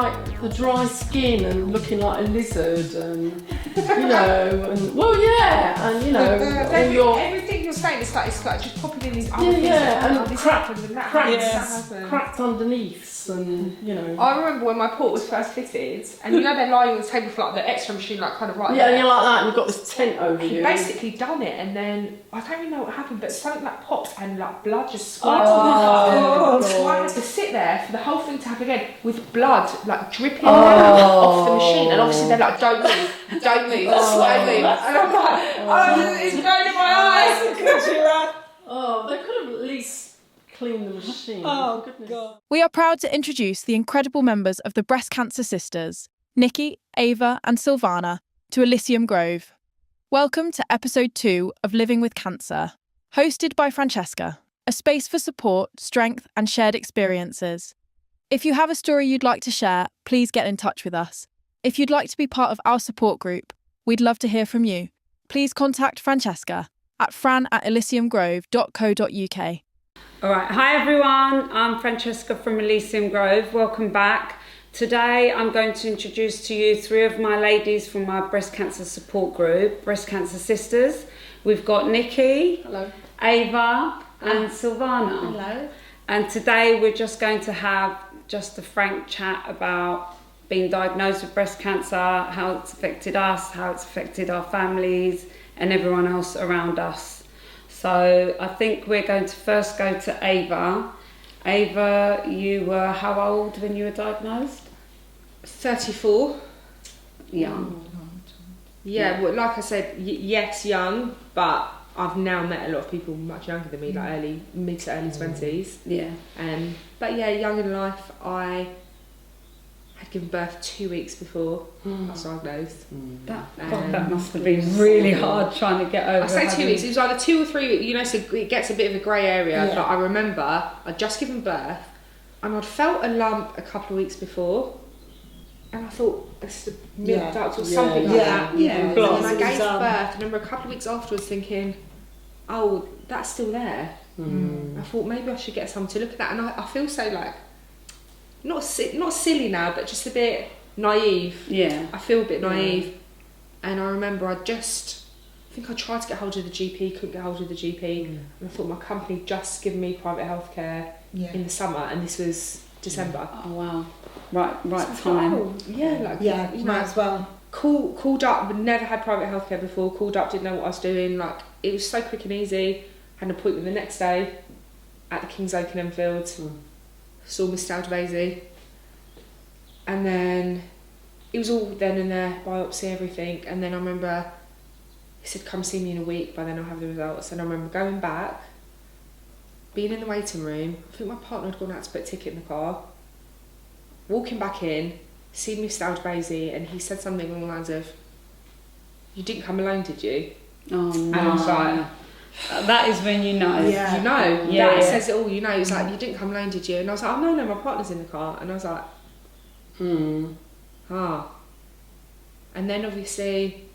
like the dry skin and looking like a lizard, and you know, and well, yeah, and you know, everything you're saying is like just popping in these other things. And cracks cracked underneaths, and you know. I remember when my port was first fitted, and you know they're lying on the table for like the X-ray machine, like kind of right. Yeah, and you're like that, and you've got this tent over you. Basically done it, and then I don't really know what happened, but something like popped and like blood just squirted. So I had to sit there for the whole thing to happen again with blood like dripping down off the machine, and obviously they're like, don't move, don't move, don't move, and I'm like, it's going in my eyes. They could have at least cleaned the machine. Oh, goodness. God. We are proud to introduce the incredible members of the Breast Cancer Sisters, Nikki, Ava and Silvana, to Elysium Grove. Welcome to episode 2 of Living with Cancer, hosted by Francesca, a space for support, strength and shared experiences. If you have a story you'd like to share, please get in touch with us. If you'd like to be part of our support group, we'd love to hear from you. Please contact Francesca at fran@elysiumgrove.co.uk. All right. Hi, everyone. I'm Francesca from Elysium Grove. Welcome back. Today, I'm going to introduce to you 3 of my ladies from my breast cancer support group, Breast Cancer Sisters. We've got Nikki, Hello, Ava, and Silvana. Hello. And today, we're just going to have just a frank chat about being diagnosed with breast cancer, how it's affected us, how it's affected our families, and everyone else around us. So I think we're going to first go to Ava. Ava, you were how old when you were diagnosed? 34. Young. Yeah, well, like I said, yes, young, but I've now met a lot of people much younger than me, like mid to early 20s. Yeah. But yeah, young in life, I had given birth 2 weeks before I was diagnosed. That must have been really hard trying to get over. I say 2 weeks, it was either 2 or 3 weeks, you know, so it gets a bit of a grey area. Yeah. But I remember I'd just given birth and I'd felt a lump a couple of weeks before, and I thought it's the milk duct or something like that. Yeah. And when I gave birth, I remember a couple of weeks afterwards thinking, oh, that's still there. I thought maybe I should get some to look at that, and I feel so like not silly now, but just a bit naive. Yeah. I feel a bit naive. And I remember I think I tried to get hold of the GP, couldn't get hold of the GP, and I thought my company just given me private healthcare in the summer, and this was December. Oh wow. Right So I time. thought, you know, might as well. Called up, but never had private healthcare before. Called up, didn't know what I was doing. Like, it was so quick and easy. Had an appointment the next day at the King's Oak in Enfield. Saw Miss Staldebazy, and then it was all then and there, biopsy, everything. And then I remember he said, come see me in a week, by then I'll have the results. And I remember going back, being in the waiting room. I think my partner had gone out to put a ticket in the car, walking back in, seeing Miss Staldebazy, and he said something along the lines of, you didn't come alone, did you? Oh no. And I was like, that is when you know. Yeah. you know, Yeah. that says it all, you know. He was like, you didn't come alone, did you? And I was like, oh no, my partner's in the car. And I was like, And then obviously,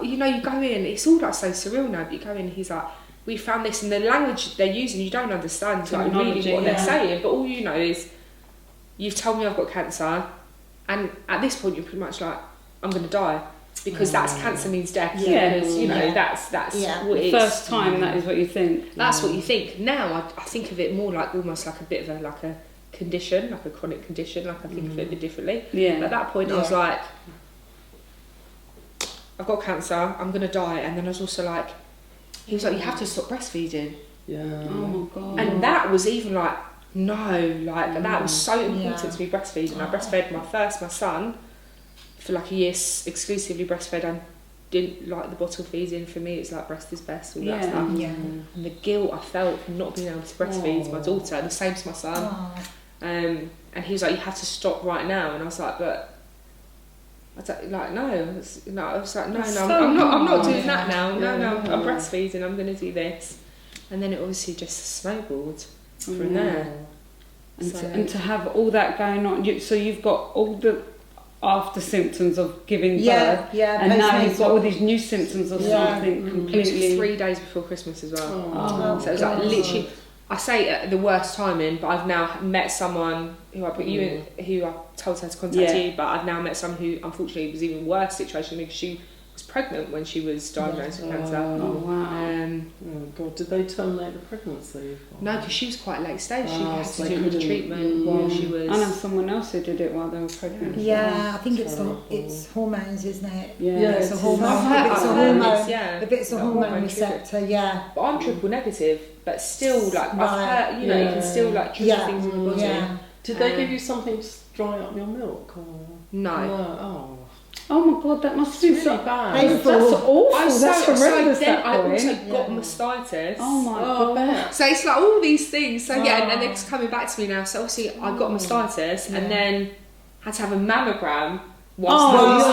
you know, you go in, it's all like so surreal now, but you go in, he's like, we found this, and the language they're using, you don't understand like really what they're saying, but all you know is, you've told me I've got cancer, and at this point you're pretty much like, I'm going to die. Because that's cancer means death. Yeah. Because, you know, that's what it is. First time, that is what you think. That's what you think. Now I think of it more like almost like a bit of a condition, like a chronic condition. Like I think of it a bit differently. Yeah. But at that point I was like, I've got cancer, I'm gonna die. And then I was also like, he was like, you have to stop breastfeeding. Yeah. Oh my god. And that was even like, no, like that was so important to me, breastfeeding. I breastfed my son for like a year, exclusively breastfed, and didn't like the bottle feeding. For me, it's like breast is best, all that stuff. Yeah. And the guilt I felt from not being able to breastfeed my daughter, and the same to my son. And he was like, you have to stop right now. And I was like, but I don't, like, no. I was like, no, I'm not doing that now. No, I'm breastfeeding, I'm going to do this. And then it obviously just snowballed from there. And to have all that going on, so you've got all the after symptoms of giving birth, and now you've got all these new symptoms of something completely. It was 3 days before Christmas as well. So it was like literally I say at the worst timing, but I've now met someone who I put you in, who I told her to contact you, but I've now met someone who unfortunately was even worse situation because she was pregnant when she was diagnosed with cancer. Oh wow. Oh God, did they terminate the pregnancy? No, because she was quite late stage. She had so to they do the couldn't- treatment while she was. I know someone else who did it while they were pregnant. Yeah, I think Terrible. it's hormones, isn't it? Yeah. It's a it's- hormone. I've heard- If it's a I've heard hormone, this, yeah. if it's a The hormone hormone receptor, yeah. But I'm triple negative, but still, like, Right. I've heard, you know, you can still, like, trigger Yeah. things in the body. Yeah. Did they give you something to dry up your milk? Or? No. Oh, Oh my god, that must it's be really so bad. Painful. That's awful. That's horrendous. Then that I point. also got Yeah. mastitis. Oh my Oh, I god. bet. So it's like all these things. So yeah, and Oh. they're just coming back to me now. So obviously I got mastitis Yeah. and then had to have a mammogram whilst I Oh, was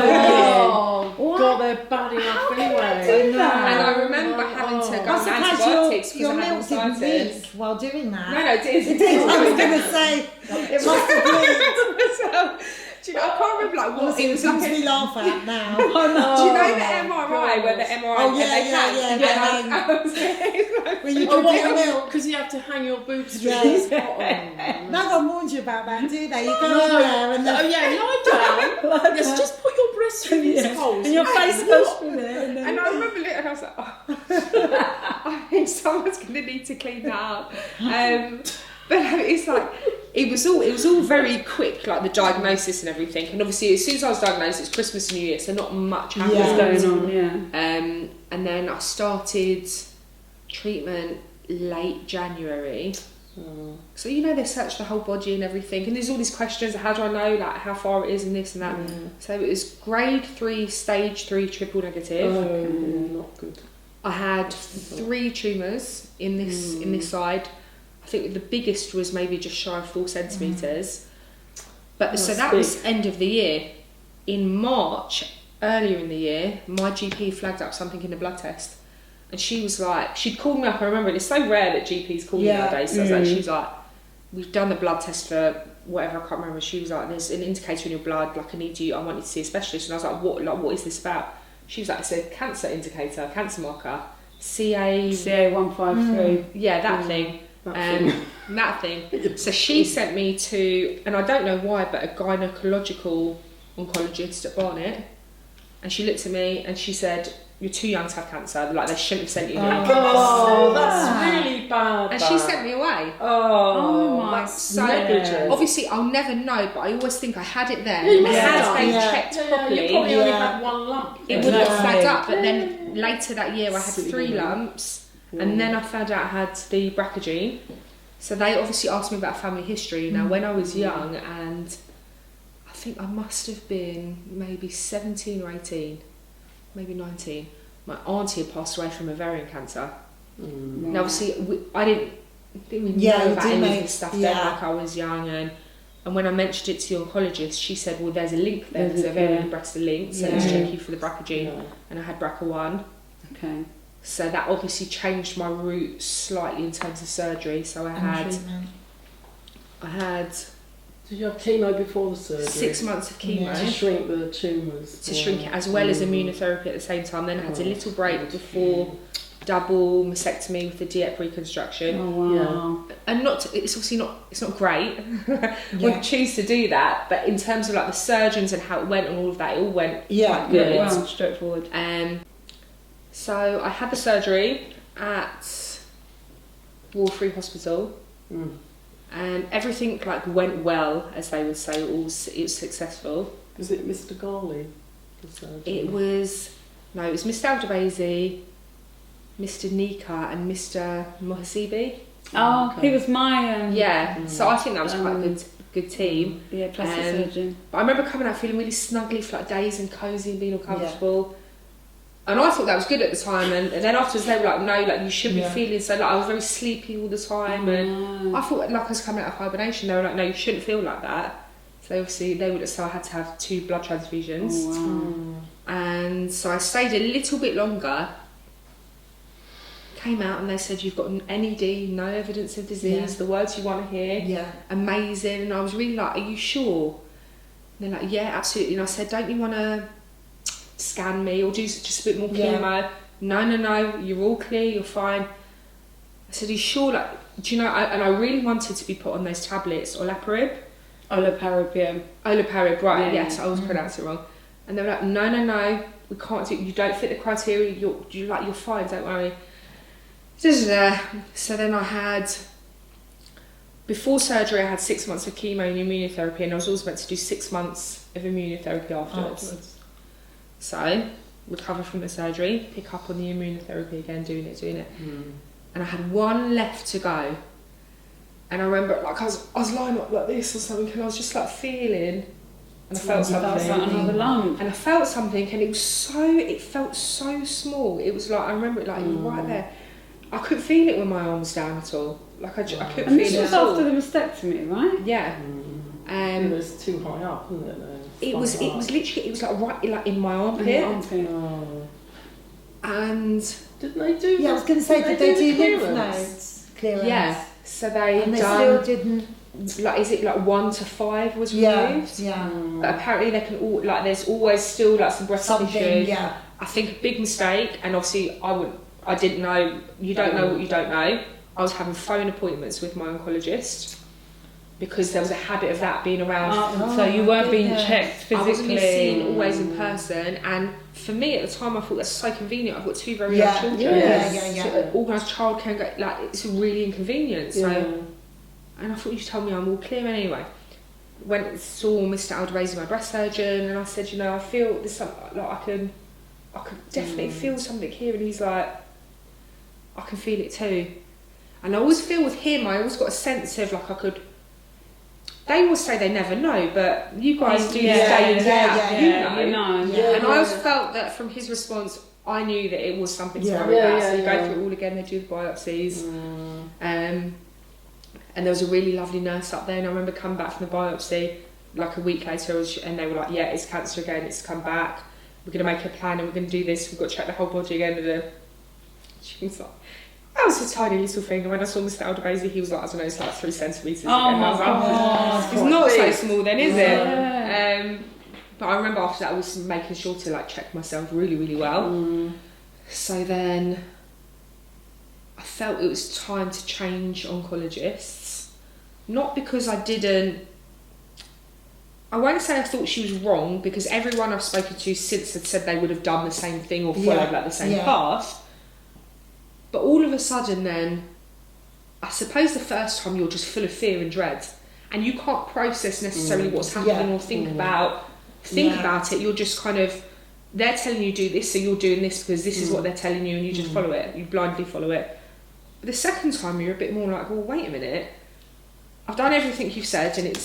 yeah. Oh, God, they're bad enough anyway. do that? And I remember having to go I'm on surprised antibiotics your because I had milk didn't mastitis. leak while doing that. No, it is. It is. I was going to say, it must have leaked. So, do you know, I can't remember like what Honestly, it it was seems like. we laugh at now. Do you know the Oh, MRI where the MRI Oh, yeah, and they yeah, can, yeah, yeah, When you Oh, could get what? milk. Because you have to hang your boobs through Yeah. this bottom. No one warns you about that, do they? You go in there and Oh then yeah, lie down. Yes, just put your breast through these holes. And your face goes through there. And And I remember it and I was like, oh, I think someone's going to need to clean that up. But it's like, it was all very quick, like the diagnosis and everything. And obviously, as soon as I was diagnosed, it's Christmas and New Year, so not much happened. Yeah. What's going on? Yeah. And then I started treatment late January. So you know they search the whole body and everything, and there's all these questions. How do I know like how far it is and this and that? So it was grade 3, stage 3, triple negative. Oh, not good. I had 3 tumours in this side. I think the biggest was maybe just shy of 4 centimetres. But so That's that big. was end of the year. In March, earlier in the year, my GP flagged up something in the blood test. And she was like, she'd called me up, I remember, and it's so rare that GPs call me Yeah. nowadays. So I was like, she's like, we've done the blood test for whatever, I can't remember. She was like, there's an indicator in your blood, like I want you to see a specialist. And I was like, what is this about? She was like, it's a cancer indicator, cancer marker, CA153. yeah, that thing. That thing. So she sent me to, and I don't know why, but a gynecological oncologist at Barnet. And she looked at me and she said, "You're too young to have cancer. Like they shouldn't have sent you here." Oh, that's really bad. And she sent me away. Oh, my that's So negligent. obviously I'll never know, but I always think I had it then. Yeah, you must Had have they done. checked You properly, probably only Yeah. had one lump. it would have Yeah. flagged up. But then later that year I had Silly 3 woman. lumps, and then I found out I had the BRCA gene. So they obviously asked me about family history. Now when I was young, and I think I must have been maybe 17 or 18, maybe 19, my auntie had passed away from ovarian cancer. Now obviously I didn't even Yeah, know you about do any of make- this stuff then, yeah. like I was young, and when I mentioned it to the oncologist, she said, well, there's a link there, There's because a- ovarian yeah. and breast are linked, so Yeah. let's check you for the BRCA gene. Yeah. And I had BRCA1. Okay. So that obviously changed my route slightly in terms of surgery. So I had Did you have chemo before the surgery? 6 months of chemo Yeah. To shrink the tumours. to shrink it, as well as immunotherapy at the same time. Then I had a little break before double mastectomy with the DIEP reconstruction. Oh wow. And it's obviously not, it's not great. Yeah. Would choose to do that, but in terms of like the surgeons and how it went and all of that, it all went Yeah. quite good. Well, straightforward. So I had the surgery at Wall Hospital. And everything like went well, as they would say. It was successful. Was it Mr. Garley? the surgeon? It was Mr. Aldabazi, Mr. Nika, and Mr. Mohasibi. Oh, Okay. he was my Yeah, so I think that was quite a good team. yeah, plastic surgeon. But I remember coming out feeling really snuggly for like days and cosy and being all comfortable. And I thought that was good at the time, and then afterwards they were like, no, like you should be feeling so. Like I was very sleepy all the time, and I thought like I was coming out of hibernation. They were like, no, you shouldn't feel like that. So obviously so I had to have 2 blood transfusions, Oh, wow. and so I stayed a little bit longer. Came out and they said, you've got an NED, no evidence of disease. The words you want to hear. Yeah. Amazing. And I was really like, are you sure? And they're like, yeah, absolutely. And I said, don't you want to scan me or do just a bit more chemo? No, you're all clear, you're fine. said, "Are you sure? Like, do you know?" And I really wanted to be put on those tablets, olaparib. Olaparib, yeah. Olaparib, right? Yeah. Yes, I always pronounce it wrong. And they were like, "No, we can't do. You don't fit the criteria. You're fine. Don't worry." So then I had, before surgery, I had 6 months of chemo and immunotherapy, and I was also meant to do 6 months of immunotherapy afterwards. So, recover from the surgery, pick up on the immunotherapy again, doing it. And I had one left to go. And I remember, like, I was lying up like this or something, and I was just like feeling, and I felt something. Like another lump. And I felt something, and it felt so small. It was like, I remember it like right there. I couldn't feel it when my arm was down at all. Like, I couldn't feel it. And this was at all. after the mastectomy, right? Yeah. It was too high up, wasn't it? It was literally, it was like right like in my armpit. Oh. And didn't they do? Yeah, I was going to say, did they do lymph clearance? nodes clearance? yeah, so they And they done, still didn't. like, is it like 1 to 5 was Yeah, removed? yeah. But apparently they can all, like, there's always still like some breast Something, tissue. yeah. I think a big mistake, and obviously I didn't know. You don't know what you don't know. I was having phone appointments with my oncologist because there was a habit of that being around. So you weren't being goodness. checked I wasn't being physically. seen always in person, and for me at the time I thought that's so convenient. I've got 2 very Yeah, young children. yeah. So organised childcare and go, like, it's really inconvenient. So, and I thought, you told me I'm all clear anyway. Went and saw Mr. Alderese, my breast surgeon, and I said, you know, I feel there's something, like, I could definitely feel something here. And he's like, I can feel it too. And I always feel with him, I always got a sense of like I could. They always say they never know, but you guys do this day in day out. You know. And I always felt that from his response, I knew that it was something to worry about. So you go through it all again. They do the biopsies, and there was a really lovely nurse up there. And I remember coming back from the biopsy like a week later, and they were like, "Yeah, it's cancer again. It's come back. We're going to make a plan, and we're going to do this. We've got to check the whole body again." And she was like, that was a tiny little thing. And when I saw Mr. Alderese, he was like, I don't know, it's like 3 centimetres. Oh my God. It's not so small then, is Yeah. it? But I remember after that I was making sure to like check myself really, really well. So then I felt it was time to change oncologists. Not because I won't say I thought she was wrong, because everyone I've spoken to since had said they would have done the same thing or followed like the same path. But all of a sudden then, I suppose the first time you're just full of fear and dread, and you can't process necessarily what's happening or think about it. You're just kind of, they're telling you do this, so you're doing this because this is what they're telling you, and you just follow it. You blindly follow it. But the second time you're a bit more like, well, wait a minute. I've done everything you've said, and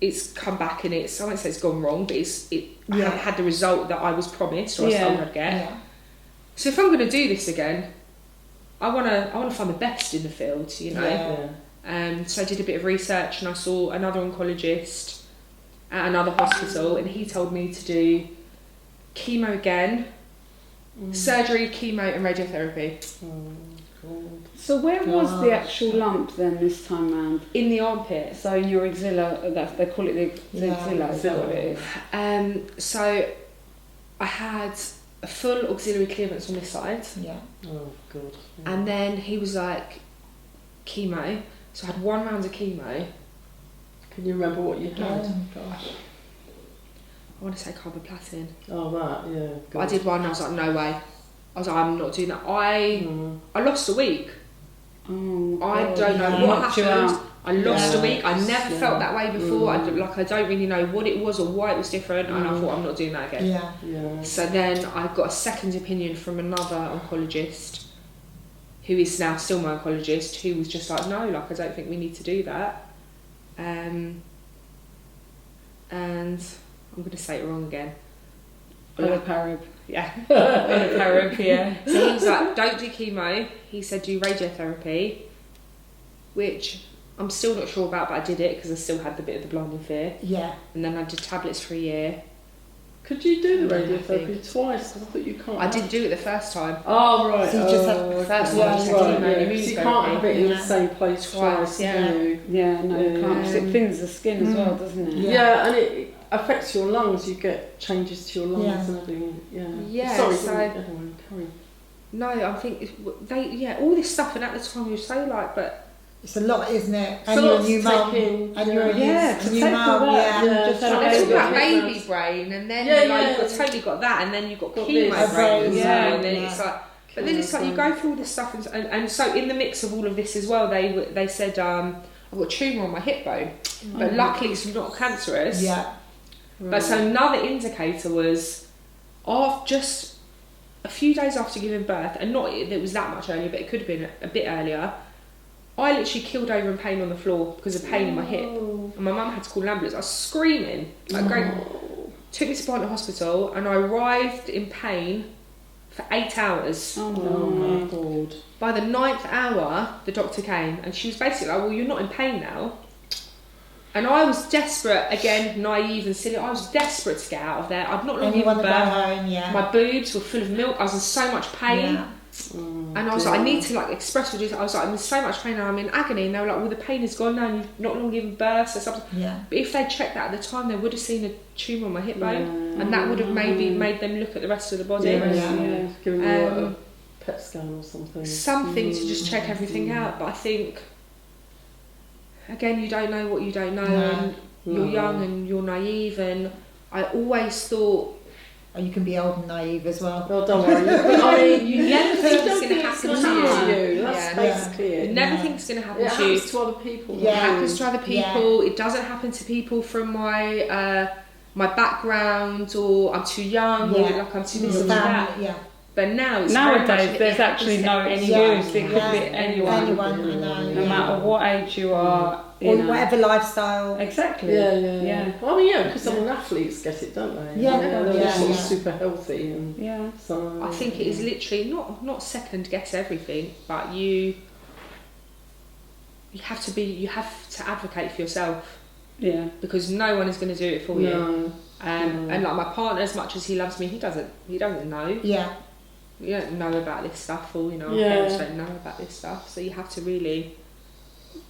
it's come back, and I won't say it's gone wrong, but it had the result that I was promised or I thought I'd get. Yeah. So if I'm going to do this again, I want to find the best in the field, you know. So I did a bit of research, and I saw another oncologist at another hospital, and he told me to do chemo again, surgery, chemo, and radiotherapy. So where was the actual lump then this time round? In the armpit. So in your axilla, they call it the axilla. Is that what it is? So I had a full auxiliary clearance on this side. Yeah. Oh God. Yeah. And then he was like, chemo. So I had 1 round of chemo. Can you remember what you had? Oh gosh. I want to say carboplatin. Oh, that, yeah. But I did one and I was like, no way. I was like, I'm not doing that. I lost a week. Oh, I don't know what happened. I lost a week. I never felt that way before. I don't really know what it was or why it was different, and I thought, I'm not doing that again. Yeah. So then I got a second opinion from another oncologist, who is now still my oncologist, who was just like, no, like, I don't think we need to do that. And I'm going to say it wrong again. Olaparib. Yeah. Olaparib, yeah. So he was like, don't do chemo. He said, do radiotherapy, which I'm still not sure about, but I did it because I still had the bit of the blinding fear. Yeah. And then I did tablets for a year. Could you do the radiotherapy twice? I thought you can't. I didn't do it the first time. Oh, right. So you just have the first one, one, right, chemo, So you can't have it in the same place twice, yeah. Yeah, no, you can't, because it thins the skin as well, doesn't it? Yeah, and it affects your lungs. You get changes to your lungs and everything. Yeah. Yeah. Sorry, So carry on. No, I think all this stuff, and at the time you were so like, but It's a lot, isn't it? It's And a you're lot a to new mum. take in. And you're a to new take mum, all that, yeah. just had a let's talk baby. about baby. baby brain, and then you've totally got that, and then you've got Got chemo this. brain as Yeah. well, and then Yeah. it's like. But then it's like you go through all this stuff, and so in the mix of all of this as well, they said I've got a tumour on my hip bone, but luckily it's not cancerous. Yeah. But so another indicator was, just a few days after giving birth, and not that it was that much earlier, but it could have been a bit earlier. I literally killed over in pain on the floor because of pain in my hip, and my mum had to call an ambulance. I was screaming, like great. Took me to Barnet Hospital, and I arrived in pain for 8 hours. Oh Oh my my God. By the 9th hour, the doctor came, and she was basically like, well, you're not in pain now. And I was desperate, again, naive and silly. I was desperate to get out of there. I'd not long And you given want to go birth. home, yeah. My boobs were full of milk. I was in so much pain. Yeah. And I was like, I need to like express what it is. I was like, I'm in so much pain and I'm in agony. And they were like, well, the pain is gone now and you've not long given birth. So something. Yeah. But if they checked that at the time, they would have seen a tumour on my hip bone. And that would have maybe made them look at the rest of the body. Yeah. Giving you a Um, PET scan or something. Something to just check everything out. But I think, again, you don't know what you don't know. No. And you're young and you're naive. And I always thought, Or you can be old and naive as well. Well, don't worry. I mean, you never think don't it's going to think happen it's to gonna happen you. to you. That's Yeah. basically You it. never Yeah. think it's going to happen It to you. happens to other people. Yeah. It happens to other people. It doesn't happen to people from my my background, or I'm too young, or Yeah. like I'm too Your this or that. family, yeah. But now it's very much Nowadays, it there's happens actually to no anyone. excuse. It could Yeah. be anyone, Anyone, you know. no yeah. matter what age you are. Or You know. whatever lifestyle. Exactly. Yeah. Well, I mean, because some athletes get it, don't they? Yeah, They're yeah, sort of yeah. super healthy, and Yeah. so I think it is literally not second guess everything, but you have to advocate for yourself, Yeah. because no one is going to do it for you. No. And like my partner, as much as he loves me, he doesn't know. Yeah. You don't know about this stuff, or our Yeah. parents don't know about this stuff. So you have to really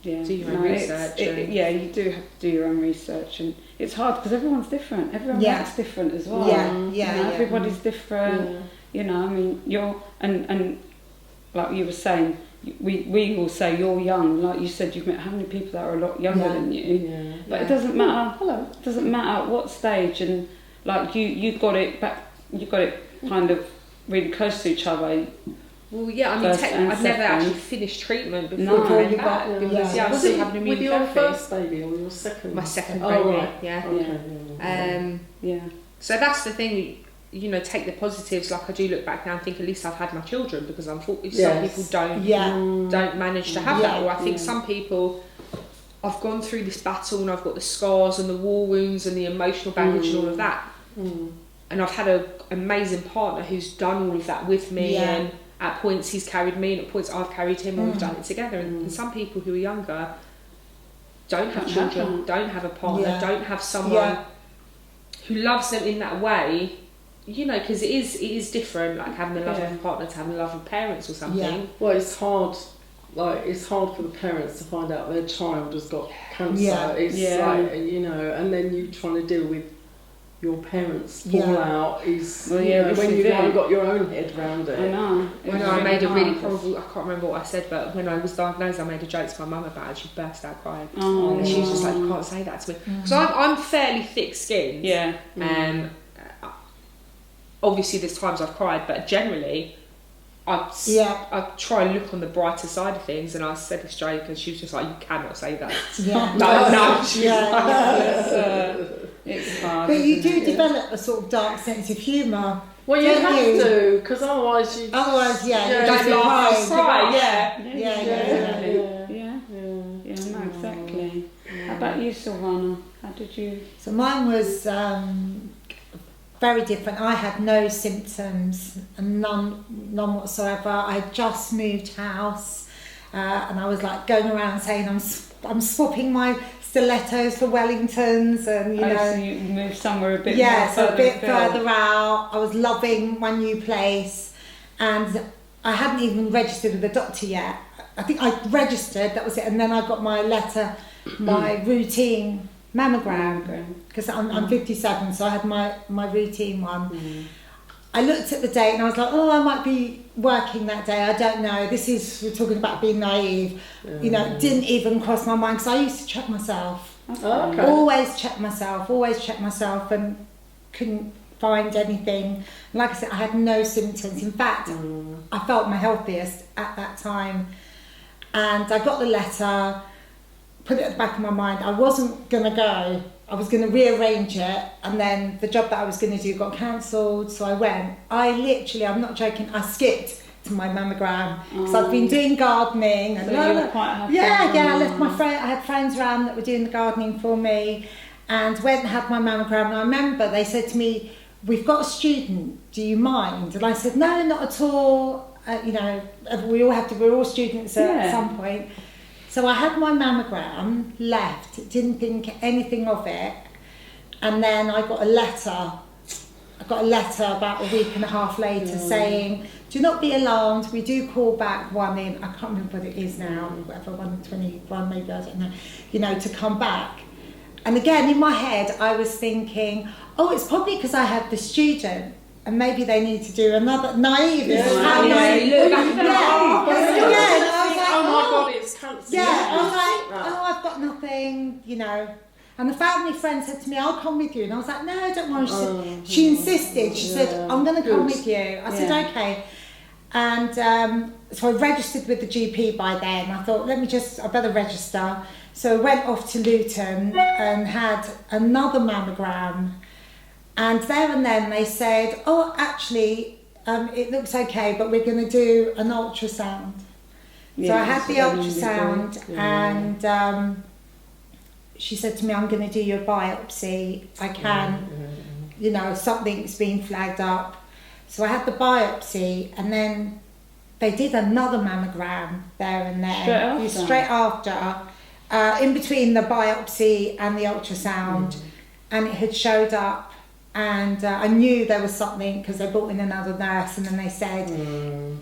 Yeah. do your own it's- research. yeah, you do have to do your own research, and it's hard because everyone's different. Everyone Yeah. acts different as well. Yeah, You yeah, know, yeah. everybody's different. Yeah. You know, I mean, you're and like you were saying, we all say you're young. Like you said, you've met how many people that are a lot younger Yeah. than you. Yeah. But it doesn't matter. Hello. It doesn't matter at what stage, and like you got it back. You got it kind of really close to each other. Well, yeah, I mean, First and I'd never second. actually finished treatment before No. I came You back, got- because yeah. I was Was still it having with your immunotherapy. first baby or your second? My second Oh, baby, right. yeah. Okay. Yeah. Yeah. So that's the thing, take the positives. Like I do look back now and think at least I've had my children, because unfortunately some Yes. people don't Yeah. don't manage to have that. Yeah. Or I think some people, I've gone through this battle and I've got the scars and the war wounds and the emotional baggage and all of that. And I've had an amazing partner who's done all of that with me, Yeah. and at points he's carried me and at points I've carried him, and we've done it together. And some people who are younger don't have Don't have children, that. don't have a partner, Yeah. don't have someone Yeah. who loves them in that way, because it is different, like having the love of a partner to having the love of parents or something. Yeah. Well, it's hard. Like it's hard for the parents to find out their child has got cancer. Yeah. It's Yeah. like and then you trying to deal with your parents' Yeah. fallout is Well, yeah, this when is you it. haven't got your own head around it. I know. When It's I made a really hard. horrible, I can't remember what I said, but when I was diagnosed, I made a joke to my mum about it. She burst out crying, Oh. and she was just like, "You can't say that to me." Because I'm fairly thick-skinned. Yeah. Obviously, there's times I've cried, but generally, I try and look on the brighter side of things. And I said this joke, and she was just like, "You cannot say that." Yeah. No. It's hard. But you isn't do it? develop a sort of dark sense of humour. Well, you Don't have you? to, because otherwise you. Otherwise, yeah, Yeah, you don't just laugh, cry. yeah. Yeah. Yeah. No, exactly. How about you, Silvana? How did you? So mine was very different. I had no symptoms, none whatsoever. I just moved house, and I was like going around saying I'm swapping my stilettos for Wellingtons, and So you moved somewhere a bit more so a bit afield. further out. I was loving my new place, and I hadn't even registered with the doctor yet. I think I registered, that was it, and then I got my letter, my routine mammogram, because I'm 57, so I had my routine one. I looked at the date and I was like, oh, I might be working that day. I don't know. We're talking about being naive. You know, it didn't even cross my mind because I used to check myself. Okay. Always check myself and couldn't find anything. And like I said, I had no symptoms. In fact, I felt my healthiest at that time. And I got the letter, put it at the back of my mind. I wasn't going to go. I was going to rearrange it, and then the job that I was going to do got cancelled, so I went. I'm not joking, I skipped to my mammogram because I'd been doing gardening. And So you were quite happy. I left my friend. I had friends around that were doing the gardening for me, and went and had my mammogram. And I remember they said to me, "We've got a student. Do you mind?" And I said, "No, not at all. You know, we're all students at some point." So I had my mammogram, left, didn't think anything of it, and then I got a letter. About a week and a half later saying, "Do not be alarmed. We do call back one in." I can't remember what it is now. Whatever, 121 maybe, I don't know. You know, to come back. And again, in my head, I was thinking, "Oh, it's probably because I had the student." And maybe they need to do another naive. This is how naive. You look back and Oh my God, it's cancer. I was like, oh, I've got nothing, you know. And the family friend said to me, "I'll come with you." And I was like, "No, don't worry." She insisted. She said, "I'm going to come with you." I said, "Okay." And so I registered with the GP by then. I thought, I better register. So I went off to Luton and had another mammogram. And there and then they said, "Oh, actually, it looks okay, but we're going to do an ultrasound." So I had the ultrasound, and she said to me, "I'm going to do your biopsy. I can, you know, something's been flagged up." So I had the biopsy, and then they did another mammogram there and then. Straight after. In between the biopsy and the ultrasound, and it had showed up. And I knew there was something because they brought in another nurse, and then they said,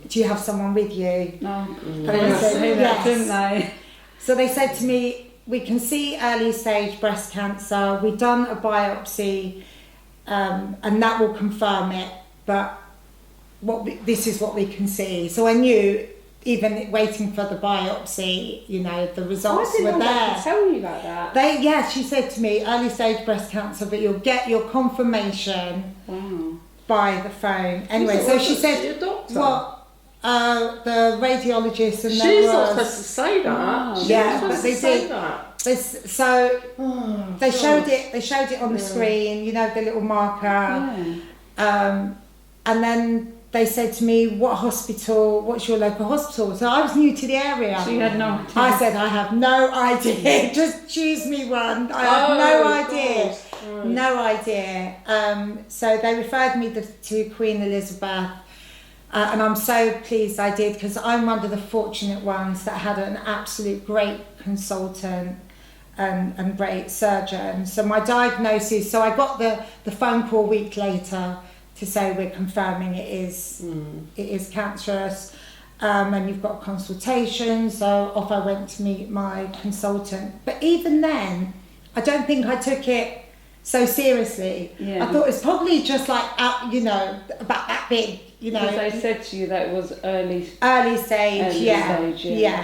"Do you have someone with you?" And I said, "Yes." Didn't they? So they said to me, "We can see early stage breast cancer. We've done a biopsy, and that will confirm it. But this is what we can see." So I knew, even waiting for the biopsy, you know, the results were there. I didn't tell you about that. She said to me, "Early stage breast cancer, but you'll get your confirmation by the phone." Anyway, so she said, "What?" The radiologist and she's not supposed to say that. But they did. They showed it. They showed it on the screen. You know, the little marker. And then they said to me, "What's your local hospital?" So I was new to the area. So you had no idea. I said, "I have no idea. Just choose me one." I have no idea. No idea. So they referred me to Queen Elizabeth. And I'm so pleased I did, because I'm one of the fortunate ones that had an absolute great consultant and great surgeon. So my diagnosis, so I got the phone call a week later to say we're confirming it is cancerous, and you've got a consultation. So off I went to meet my consultant. But even then, I don't think I took it so seriously. I thought it's probably just like, you know, about that big, you know. Because they said to you that it was early stage, yeah.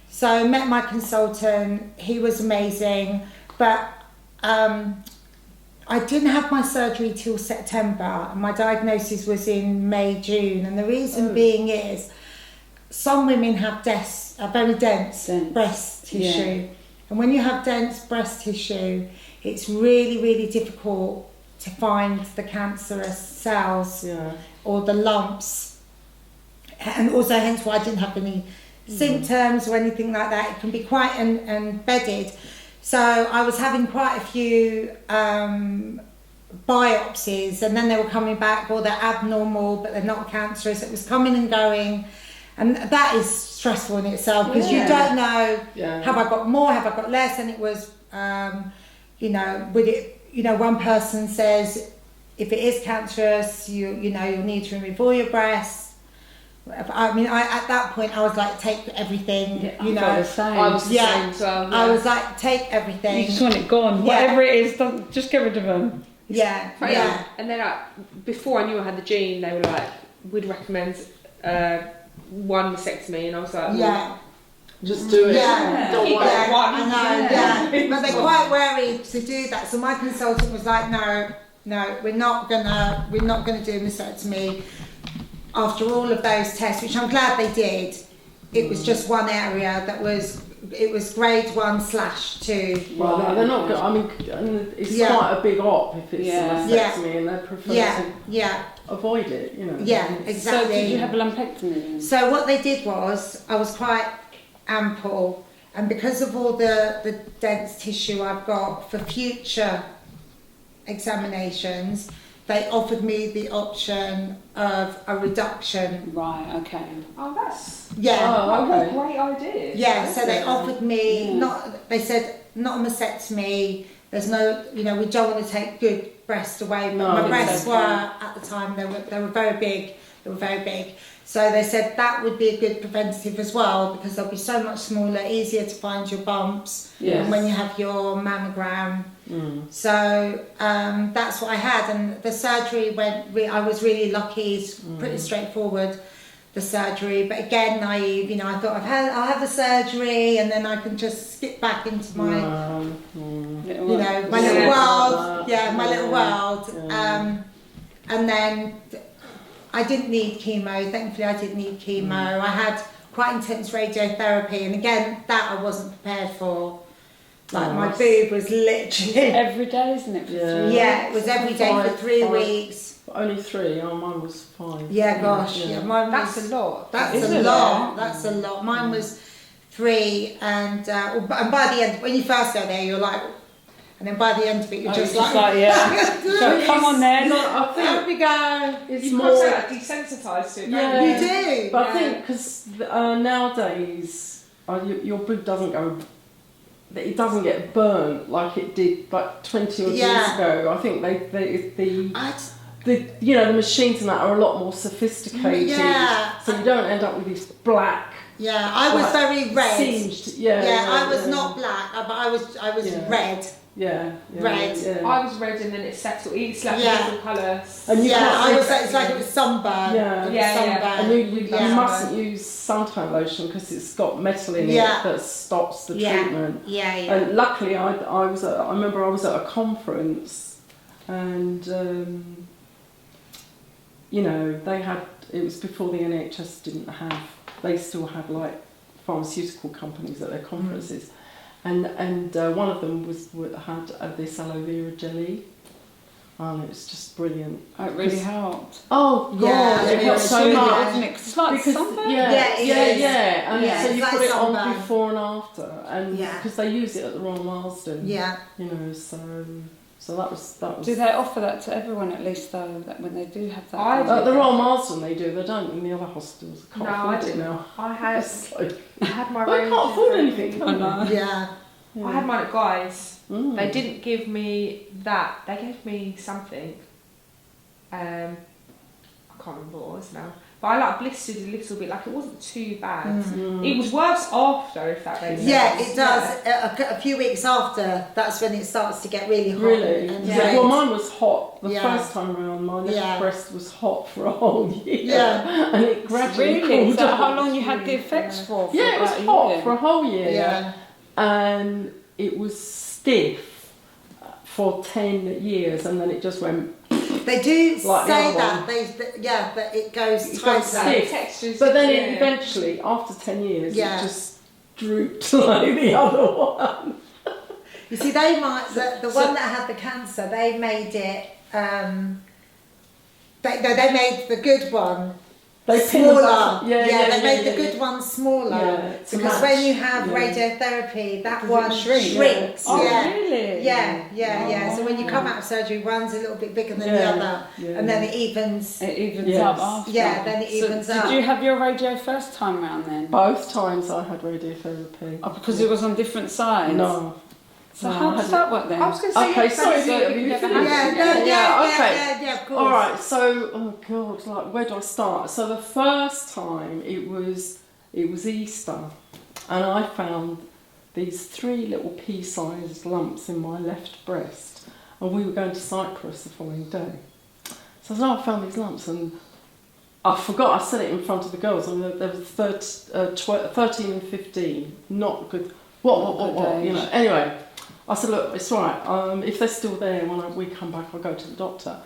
So I met my consultant. He was amazing, but I didn't have my surgery till September, and my diagnosis was in May, June. And the reason being is some women have very dense breast tissue. And when you have dense breast tissue, it's really, really difficult to find the cancerous cells or the lumps. And also hence why I didn't have any symptoms or anything like that. It can be quite embedded. So I was having quite a few biopsies, and then they were coming back, they're abnormal, but they're not cancerous. It was coming and going. And that is stressful in itself, because you don't know, have I got more, have I got less? And it was, you know, one person says, if it is cancerous, you'll need to remove all your breasts. I mean, at that point, I was like, take everything, you know. I was the same as well. I was like, take everything. You just want it gone. Whatever it is, just get rid of them. Yeah, Crazy. yeah. And then before I knew I had the gene, they were like, we'd recommend one mastectomy, and I was like, well, Yeah. Just do it. Yeah, Don't worry. yeah, One. I know, yeah. But they're quite wary to do that. So my consultant was like, no, we're not gonna do a mastectomy. After all of those tests, which I'm glad they did, it was just one area that was grade 1/2. Well, they're not good. I mean, and it's quite a big op if it's a mastectomy, and they prefer to avoid it, you know. Yeah, exactly. So did you have a lumpectomy then? So what they did was, I was quite ample, and because of all the dense tissue I've got for future examinations, they offered me the option of a reduction. Right, okay. oh, that's Oh, what a okay. great idea. Yeah, so they offered me they said not a mastectomy. There's no, we don't want to take good breast away. But No, my breasts okay. were at the time they were very big. They were very big. So they said that would be a good preventative as well, because they'll be so much smaller, easier to find your bumps Yes. when you have your mammogram. So that's what I had, and the surgery went. I was really lucky. It's pretty straightforward, the surgery. But again, naive. I thought I'll have the surgery, and then I can just skip back into my, my little world. Yeah, my little world. And then I didn't need chemo. Thankfully, I didn't need chemo. I had quite intense radiotherapy, and again, that I wasn't prepared for. Like my boob was literally Every day, isn't it? For 3 weeks? Yeah, it was every day for 3 weeks. Only 3. Oh, mine was 5. Yeah, gosh, mine was. That's a lot. That's Isn't a it? lot. That's a lot. Mine was 3, and by the end, when you first go there, you're like, and then by the end of it, you're just like, So come on then. I think there we go. it's You more. more desensitised to it. Yeah. don't You do. But I think because nowadays your boob doesn't go. It doesn't get burnt like it did like 20 years ago. I think the machines and that are a lot more sophisticated. Yeah. So you don't end up with this black. Yeah, I was very red. Singed. I was not black, but I was red. Red. Yeah. I was red, and then it settled. It's like a different colour. And you I was. It's like it was sunburn. Yeah. It was Yeah. sunburn. And you mustn't use suntan lotion because it's got metal in it that stops the treatment. Yeah. And luckily, I remember I was at a conference, and they had. It was before the NHS didn't have. They still had like pharmaceutical companies at their conferences, and one of them had this aloe vera jelly. And it's just brilliant. Oh, it really helped. Oh God, Yeah, it helps so Really, much. isn't it? 'Cause it's like sunburn. Yeah, it is. And Yeah, so it's you like put it sunburn. on before and after, and Yeah. because they use it at the Royal Marsden. Yeah. So that was. Do they offer that to everyone at least though? That when they do have that. At the Royal Marsden they do. They don't in the other hospitals. I can't No, afford I it didn't. now. I had It's like, I had my. I can't afford anything. Can I? Yeah. Yeah. I had mine at Guy's. Mm. They didn't give me that. They gave me something. I can't remember what it was now. But I like blistered a little bit. Like it wasn't too bad. It was worse after, if that makes sense. Yeah, it does. A few weeks after, that's when it starts to get really hot. Really? And Yeah. red. Well, mine was hot the Yeah. first time around. My left Yeah. breast was hot for a whole year. Yeah. And it gradually Really? cooled Is that down. how long you had the effects for? Yeah, it was about a hot year? for a whole year. Yeah. And it was stiff for 10 years, and then it just went. They do Like the say other that. one. That it goes It tighter. goes stiff. Textures. But then it eventually, after 10 years, Yeah. it just drooped like the other one. You see, they might the one that had the cancer. They made it. They made the good one They pinned them smaller. up. They made the good one smaller Yeah, to because match. when you have Yeah. radiotherapy, that Does it one shrink? shrinks. Oh, Yeah. really? Yeah. So when you come out of surgery, one's a little bit bigger than the Yeah, other, yeah. and then it evens. It evens Yes. up after. Yeah, then it evens so up. Did you have your radio first time round then? Both times I had radiotherapy. Oh, because it was on different sides? No. So No, how I does that work then? I was going to say, Okay, sorry, so have you never finished? had it. Yeah, of course. All right, so oh god, like where do I start? So the first time it was Easter, and I found these 3 little pea-sized lumps in my left breast, and we were going to Cyprus the following day. So I said, I found these lumps, and I forgot, I said it in front of the girls, and there was 13 and 15, not good, what, you know. Anyway, I said, look, it's all right, if they're still there when we come back, I'll go to the doctor.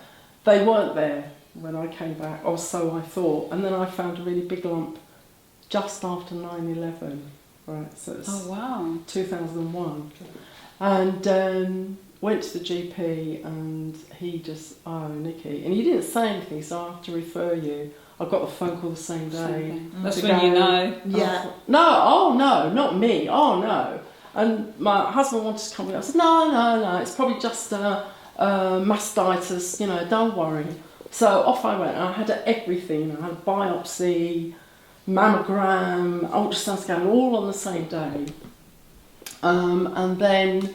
They weren't there when I came back, or so I thought, and then I found a really big lump just after 9/11, right, so it's 2001, and went to the GP, and he just, Nikki, and he didn't say anything, so I have to refer you. I got the phone call the same day. That's when you know. Yeah. No, not me, no. And my husband wanted to come with me. I said, no, it's probably just mastitis, you know, don't worry. So off I went, and I had everything. I had a biopsy, mammogram, ultrasound scan, all on the same day. And then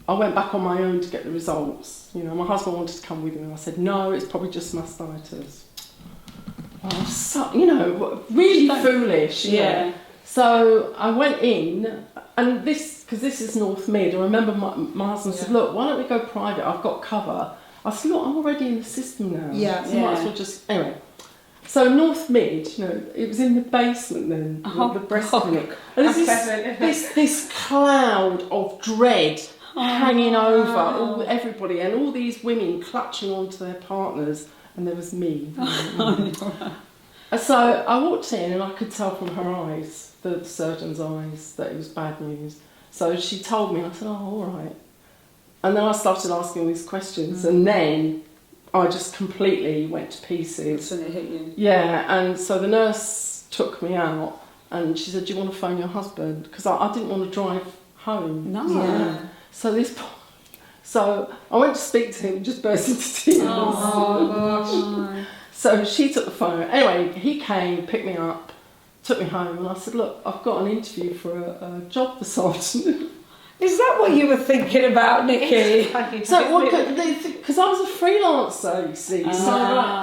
I went back on my own to get the results. You know, my husband wanted to come with me, and I said, no, it's probably just mastitis. Oh, so, you know, really foolish. Yeah. So I went in, and because this is North Mid, I remember my husband said, look, why don't we go private? I've got cover. I said, look, I'm already in the system now. Yeah. So might as well just, anyway. So North Mid, you know, it was in the basement then, the breast clinic. And there's this cloud of dread hanging over everybody, and all these women clutching onto their partners, and there was me. So I walked in, and I could tell from her eyes, the surgeon's eyes, that it was bad news. So she told me, and I said, all right. And then I started asking these questions, and then I just completely went to pieces. That's when it hit you. Yeah, and so the nurse took me out, and she said, do you want to phone your husband? Because I didn't want to drive home. No. Yeah. So I went to speak to him, just burst into tears. Oh gosh. So she took the phone. Anyway, he came, picked me up, took me home, and I said, look, I've got an interview for a job this afternoon. Is that what you were thinking about, Nikki? So, because I was a freelancer, you see.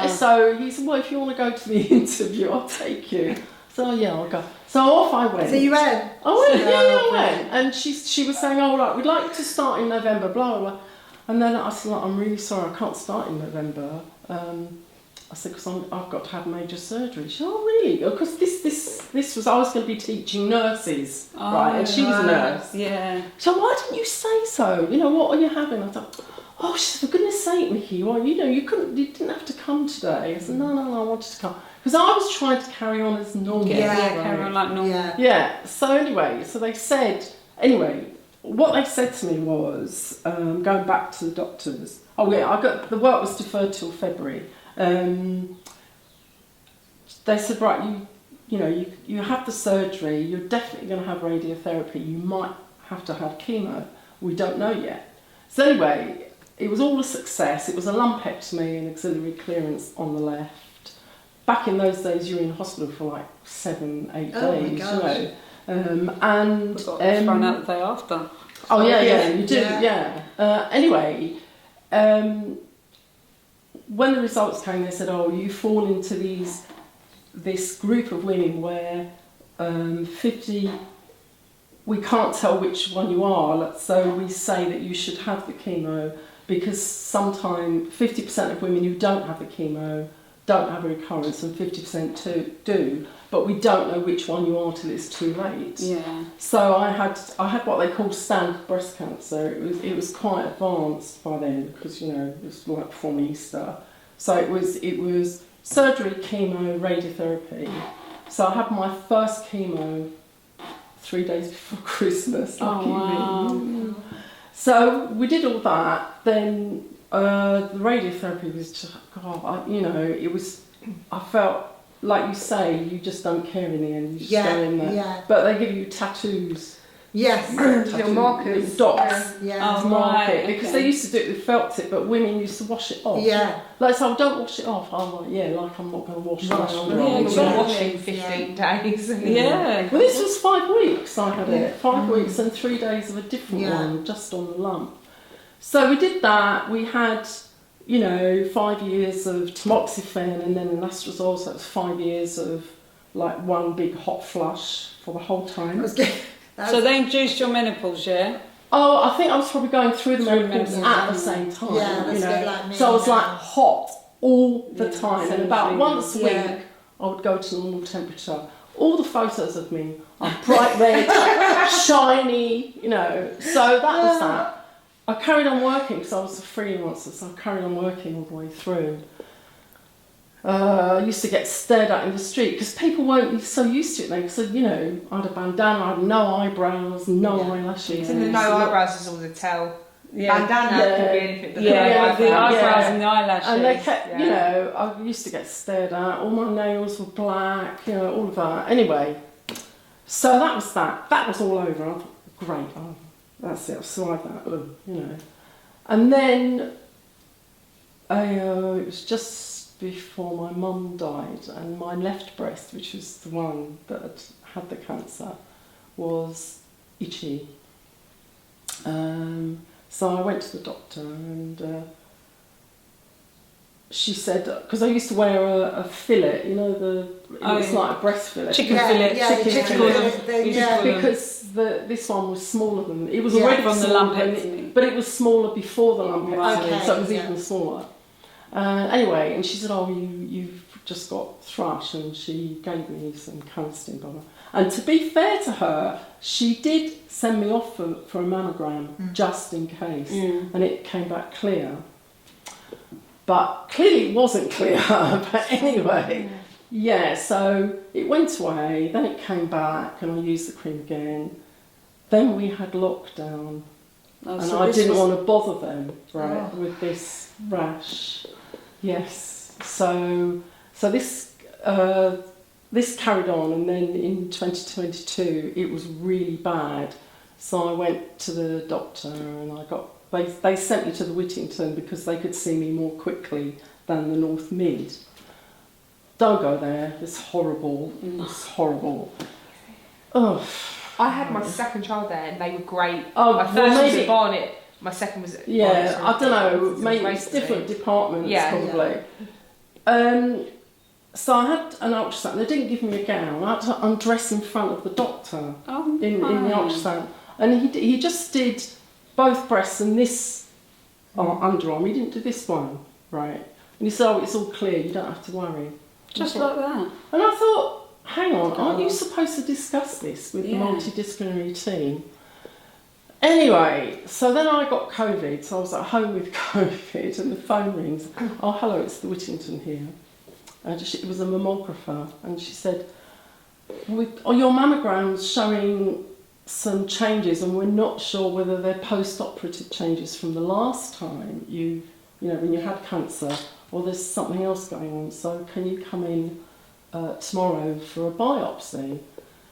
So he said, well, if you want to go to the interview, I'll take you. So yeah, I'll go. So off I went. So you went? I went. And she was saying, oh, right, we'd like you to start in November, blah, blah, blah. And then I said, I'm really sorry, I can't start in November. I said, because I've got to have major surgery. She said, oh, really? Because this was, I was going to be teaching nurses, right? And she was a nurse. Yeah. So why didn't you say so? You know, what are you having? I thought, oh, she said, for goodness sake, Nikki, well, you know, you didn't have to come today. I said, no, I wanted to come. Because I was trying to carry on as normal. Carry on like normal. Yeah. So anyway, what they said to me was, going back to the doctors, the work was deferred till February. They said, right, you have the surgery, you're definitely going to have radiotherapy, you might have to have chemo, we don't know yet. So anyway, it was all a success. It was a lumpectomy and axillary clearance on the left. Back in those days, you were in hospital for like 7-8 days, my gosh. you know. And found out the day after. Oh yeah, you do, yeah. Anyway, when the results came, they said, oh, you fall into this group of women where 50, we can't tell which one you are, so we say that you should have the chemo, because sometimes 50% of women who don't have the chemo don't have a recurrence and 50% do, but we don't know which one you are till it's too late. Yeah. So I had what they call standard breast cancer. It was quite advanced by then, because it was like from Easter. So it was surgery, chemo, radiotherapy. So I had my first chemo 3 days before Christmas. Oh wow. So we did all that. Then the radiotherapy was just, it was. I felt, like you say, you just don't care in the end. You just go in there. Yeah. But they give you tattoos. Yes. Little markers. Little dots. Yeah. To mark it, because they used to do it with felt tip, but women used to wash it off. Yeah. Like, so don't wash it off. I'm like, like I'm not going to wash it off. Yeah, exactly. Washing 15 days. Yeah. Well, this was 5 weeks I had it. 5 weeks and 3 days of a different one, just on the lump. So we did that. We had, 5 years of tamoxifen and then anastrozole, so it was 5 years of like one big hot flush for the whole time. That was good. So they induced your menopause, yeah? Oh, I think I was probably going through the menopause menopause. at the same time. Yeah, that's you a know. bit like me So I was now. like hot all the Yeah, time, and same about thing. once a week Yeah. I would go to normal temperature. All the photos of me are bright red, shiny, you know. So that was that. I carried on working because I was a freelancer, so I carried on working all the way through. I used to get stared at in the street because people weren't so used to it then. Because you know, I had a bandana, I had no eyebrows, no eyelashes. And the no eyebrows is all the tell. Yeah. Bandana Yeah. could be anything but Yeah, the eyebrows Yeah. and the eyelashes. And they kept, you Yeah. know, I used to get stared at. All my nails were black, you know, all of that. Anyway, so that was that. That was all over. I thought, great, oh, that's it. I've survived that, you know. And then it was just before my mum died, and my left breast, which was the one that had the cancer, was itchy. So I went to the doctor, and she said, because I used to wear a fillet, you know, it's like a breast fillet. Chicken fillet. Yeah, Chicken chicken fillet. fillet. We Yeah. just call them. Because this one was smaller than it was Yeah, already from the smaller than lumpectomy. but it was smaller before the lumpectomy, Okay, so it was yeah. even smaller. Anyway, and she said, "Oh, you've just got thrush," and she gave me some Canesten, blah, blah. And to be fair to her, she did send me off for a mammogram just in case, and it came back clear. But clearly it wasn't clear. But anyway, yeah. So it went away. Then it came back, and I used the cream again. Then we had lockdown. Oh, And so I this didn't was- want to bother them, right, Oh. with this rash. Yes. So this carried on, and then in 2022 it was really bad. So I went to the doctor, and they sent me to the Whittington because they could see me more quickly than the North Mid. Don't go there. It's horrible. It's horrible. Oh. I had my second child there, and they were great. Oh, My well, first was maybe- at Barnet. My second was at Yeah, Barnet. I don't know, It's maybe great it's for me. different departments Yeah. probably. So I had an ultrasound. They didn't give me a gown. I had to undress in front of the doctor Oh, in the fine. ultrasound. And he just did both breasts and this underarm. He didn't do this one, right? And he said, "Oh, it's all clear, you don't have to worry." Just I thought- like that. And I thought, hang on, aren't you supposed to discuss this with the Yeah. multidisciplinary team? Anyway, so then I got COVID, so I was at home with COVID, and the phone rings. "Oh, hello, it's the Whittington here." And it was a mammographer, and she said, "Your mammogram's showing some changes, and we're not sure whether they're post-operative changes from the last time you know, when you had cancer, or there's something else going on. So can you come in tomorrow for a biopsy?"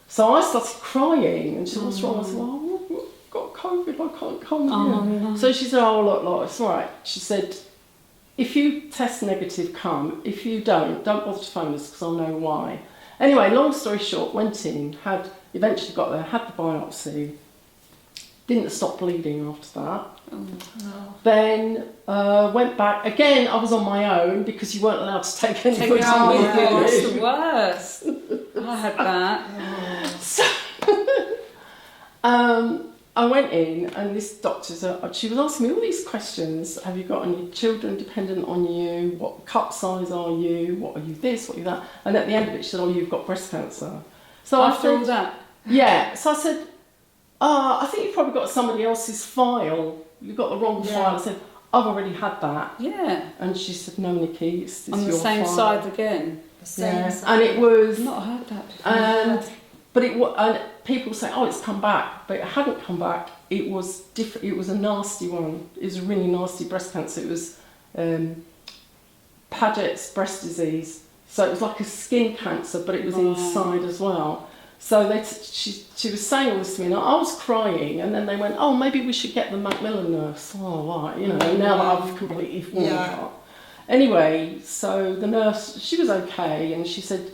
So I started crying, and she said, "What's wrong?" I said, "Oh, I've got COVID, I can't come here." No. So she said, "Oh, look, it's all right." She said, "If you test negative, come. If you don't bother to phone us because I'll know why." Anyway, long story short, went in, eventually got there, had the biopsy, didn't stop bleeding after that. Then went back, again I was on my own because you weren't allowed to take anybody Oh, with yeah, that's you. the worst. I had that. So, I went in, and this doctor, she was asking me all these questions. Have you got any children dependent on you? What cup size are you? What are you this? What are you that? And at the end of it, she said, "Oh, you've got breast cancer." So After all said, that. yeah. So I said, "I think you've probably got somebody else's file. You've got the wrong Yeah. file." I said, "I've already had that." Yeah. And she said, "No, Nikki, it's On the your same file." side again. The same Yeah. side. And it was, I've not heard that before. and people say, "Oh, it's come back," but it hadn't come back. It was different. It was a nasty one. It was a really nasty breast cancer. It was Paget's breast disease. So it was like a skin cancer, but it was inside as well. So she was saying all this to me, and I was crying. And then they went, "Oh, maybe we should get the Macmillan nurse." Oh, right, you know. Now that I've completely fallen apart. Anyway, so the nurse, she was okay, and she said,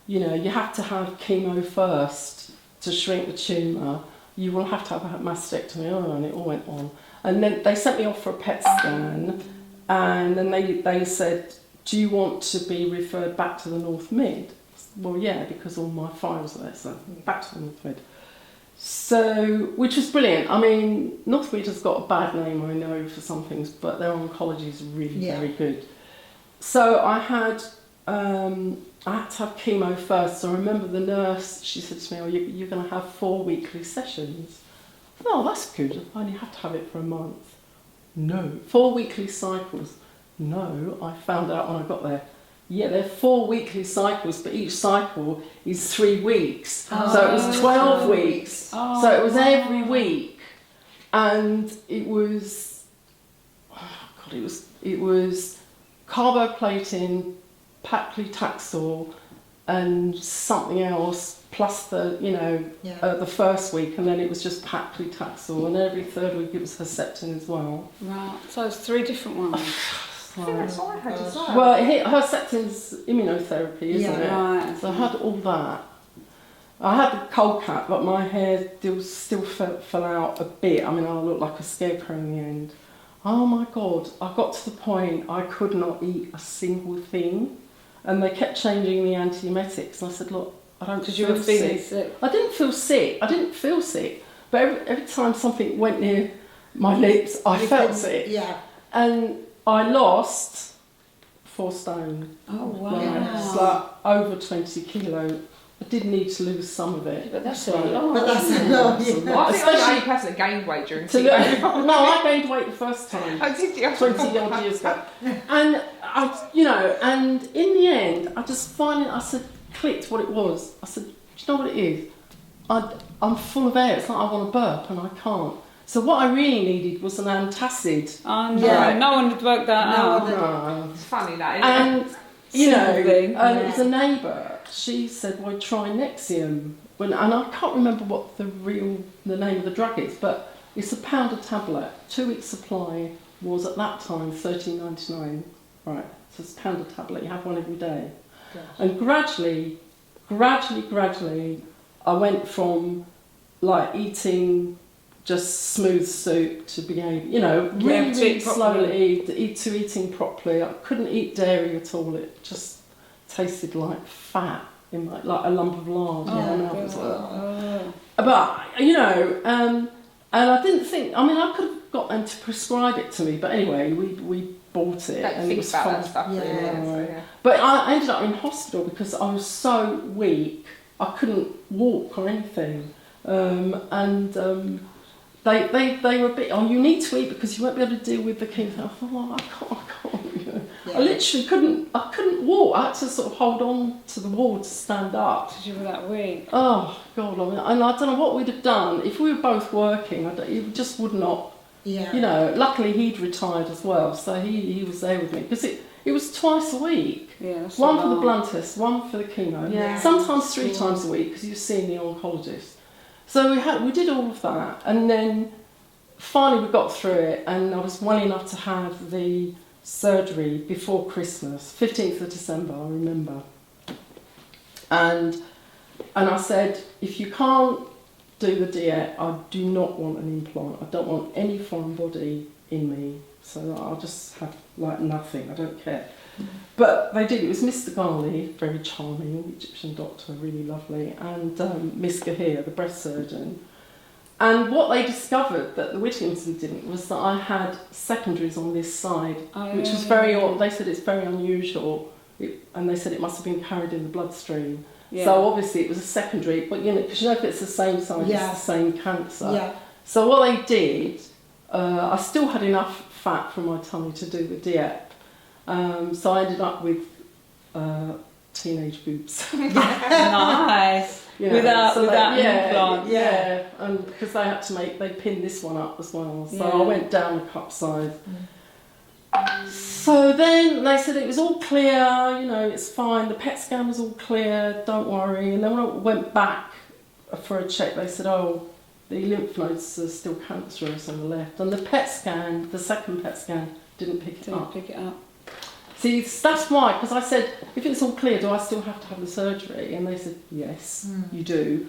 "You know, you have to have chemo first to shrink the tumour. You will have to have a mastectomy." Oh, and it all went on. And then they sent me off for a PET scan, and then they said, "Do you want to be referred back to the North Mid?" Well, yeah, because all my files are there, so back to the North Mid. So, which was brilliant. I mean, Northmead's got a bad name, I know, for some things, but their oncology is really very good. So I had to have chemo first. So I remember the nurse, she said to me, "Oh, you're going to have 4 weekly sessions." "Oh, that's good. I only have to have it for a month." "No. 4 weekly cycles." "No, I found out when I got there. Yeah, they're 4 weekly cycles, but each cycle is 3 weeks. So it was 12 weeks. So it was every week. And it was, it was carboplatin, paclitaxel, and something else, plus the, the first week, and then it was just paclitaxel, and every third week it was Herceptin as well. Right, so it's 3 different ones. I think that's what I had as well. Well, Herceptin's immunotherapy, isn't it? Right. So I had all that. I had the cold cap, but my hair still fell out a bit. I mean, I looked like a scarecrow in the end. Oh my God, I got to the point I could not eat a single thing. And they kept changing the antiemetics. And I said, look, I don't feel sick. Because you were feeling sick? I didn't feel sick. But every time something went near my lips, I felt sick. Yeah. And I lost 4 stone. Oh, wow. Right. It's like over 20 kilo. I did need to lose some of it. But that's a lot. But that's a lot, yeah. I think I'm the only person that gained weight during chemo. No, I gained weight the first time. Oh, did you? 20 odd years ago. And and in the end, I just finally, I said, clicked what it was. I said, do you know what it is? I'm full of air. It's like I want to burp and I can't. So what I really needed was an antacid. Oh no, Right. no one would work that out. No. It's funny that, isn't it? And thing. it was a neighbour. She said, "Well, try Nexium." And I can't remember what the name of the drug is, but it's a £1 a tablet. 2 weeks supply was at that time £13.99. Right, so it's £1 a tablet. You have one every day. Gosh. And gradually, I went from like eating just smooth soup to being able, really slowly to eating properly. I couldn't eat dairy at all. It just tasted like fat in like a lump of lard in my mouth as well. But and I didn't think. I mean, I could have got them to prescribe it to me, but anyway, we bought it and it was fun. That stuff, yeah. But I ended up in hospital because I was so weak. I couldn't walk or anything, They were a bit, you need to eat because you won't be able to deal with the chemo. I thought, well, I can't. I literally couldn't walk. I had to sort of hold on to the wall to stand up. Because you were that weak. Oh, God. I mean, and I don't know what we'd have done. If we were both working, it just would not, luckily he'd retired as well, so he was there with me. Because it was twice a week. Yeah, that's one for the blood test, one for the chemo. Yeah. Sometimes 3 times a week because you're seeing the oncologist. So we did all of that, and then finally we got through it, and I was well enough to have the surgery before Christmas, 15th of December, I remember. And I said, if you can't do the diet, I do not want an implant. I don't want any foreign body in me, so I'll just have like nothing. I don't care. But they did. It was Mr. Ghali, very charming, Egyptian doctor, really lovely, and Miss Gahir, the breast surgeon. And what they discovered that the Whittington didn't was that I had secondaries on this side, which was very odd. They said it's very unusual, and they said it must have been carried in the bloodstream. Yeah. So obviously it was a secondary, but because if it's the same side, it's the same cancer. Yeah. So what they did, I still had enough fat from my tummy to do the diet. So I ended up with teenage boobs. Nice. Without implant. Yeah, and because they pinned this one up as well. So I went down a cup size. So then they said it was all clear, it's fine. The PET scan was all clear, don't worry. And then when I went back for a check, they said, oh, the lymph nodes are still cancerous on the left. And the PET scan, the second PET scan, didn't pick it up. See, that's why, because I said, if it's all clear, do I still have to have the surgery? And they said, yes, you do.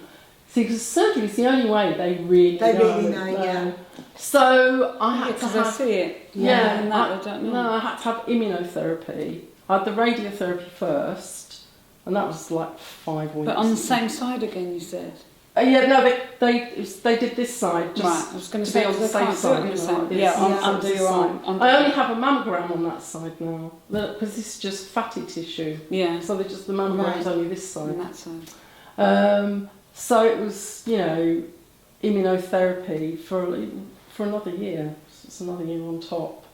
See, because surgery is the only way they really know. So I had to have... I see it. I had to have immunotherapy. I had the radiotherapy first, and that was like 5 weeks. But on the same side again, you said? Yeah, no, they did this side just Right, I was going to to be say, on the they safe can't do it side. on the side. like this. Yeah, on- So under this your side. arm. Under- I only have a mammogram on that side now because this is just fatty tissue. Yeah, So they just the mammogram's only this on side. that side. So it was, immunotherapy for another year. So it's another year on top.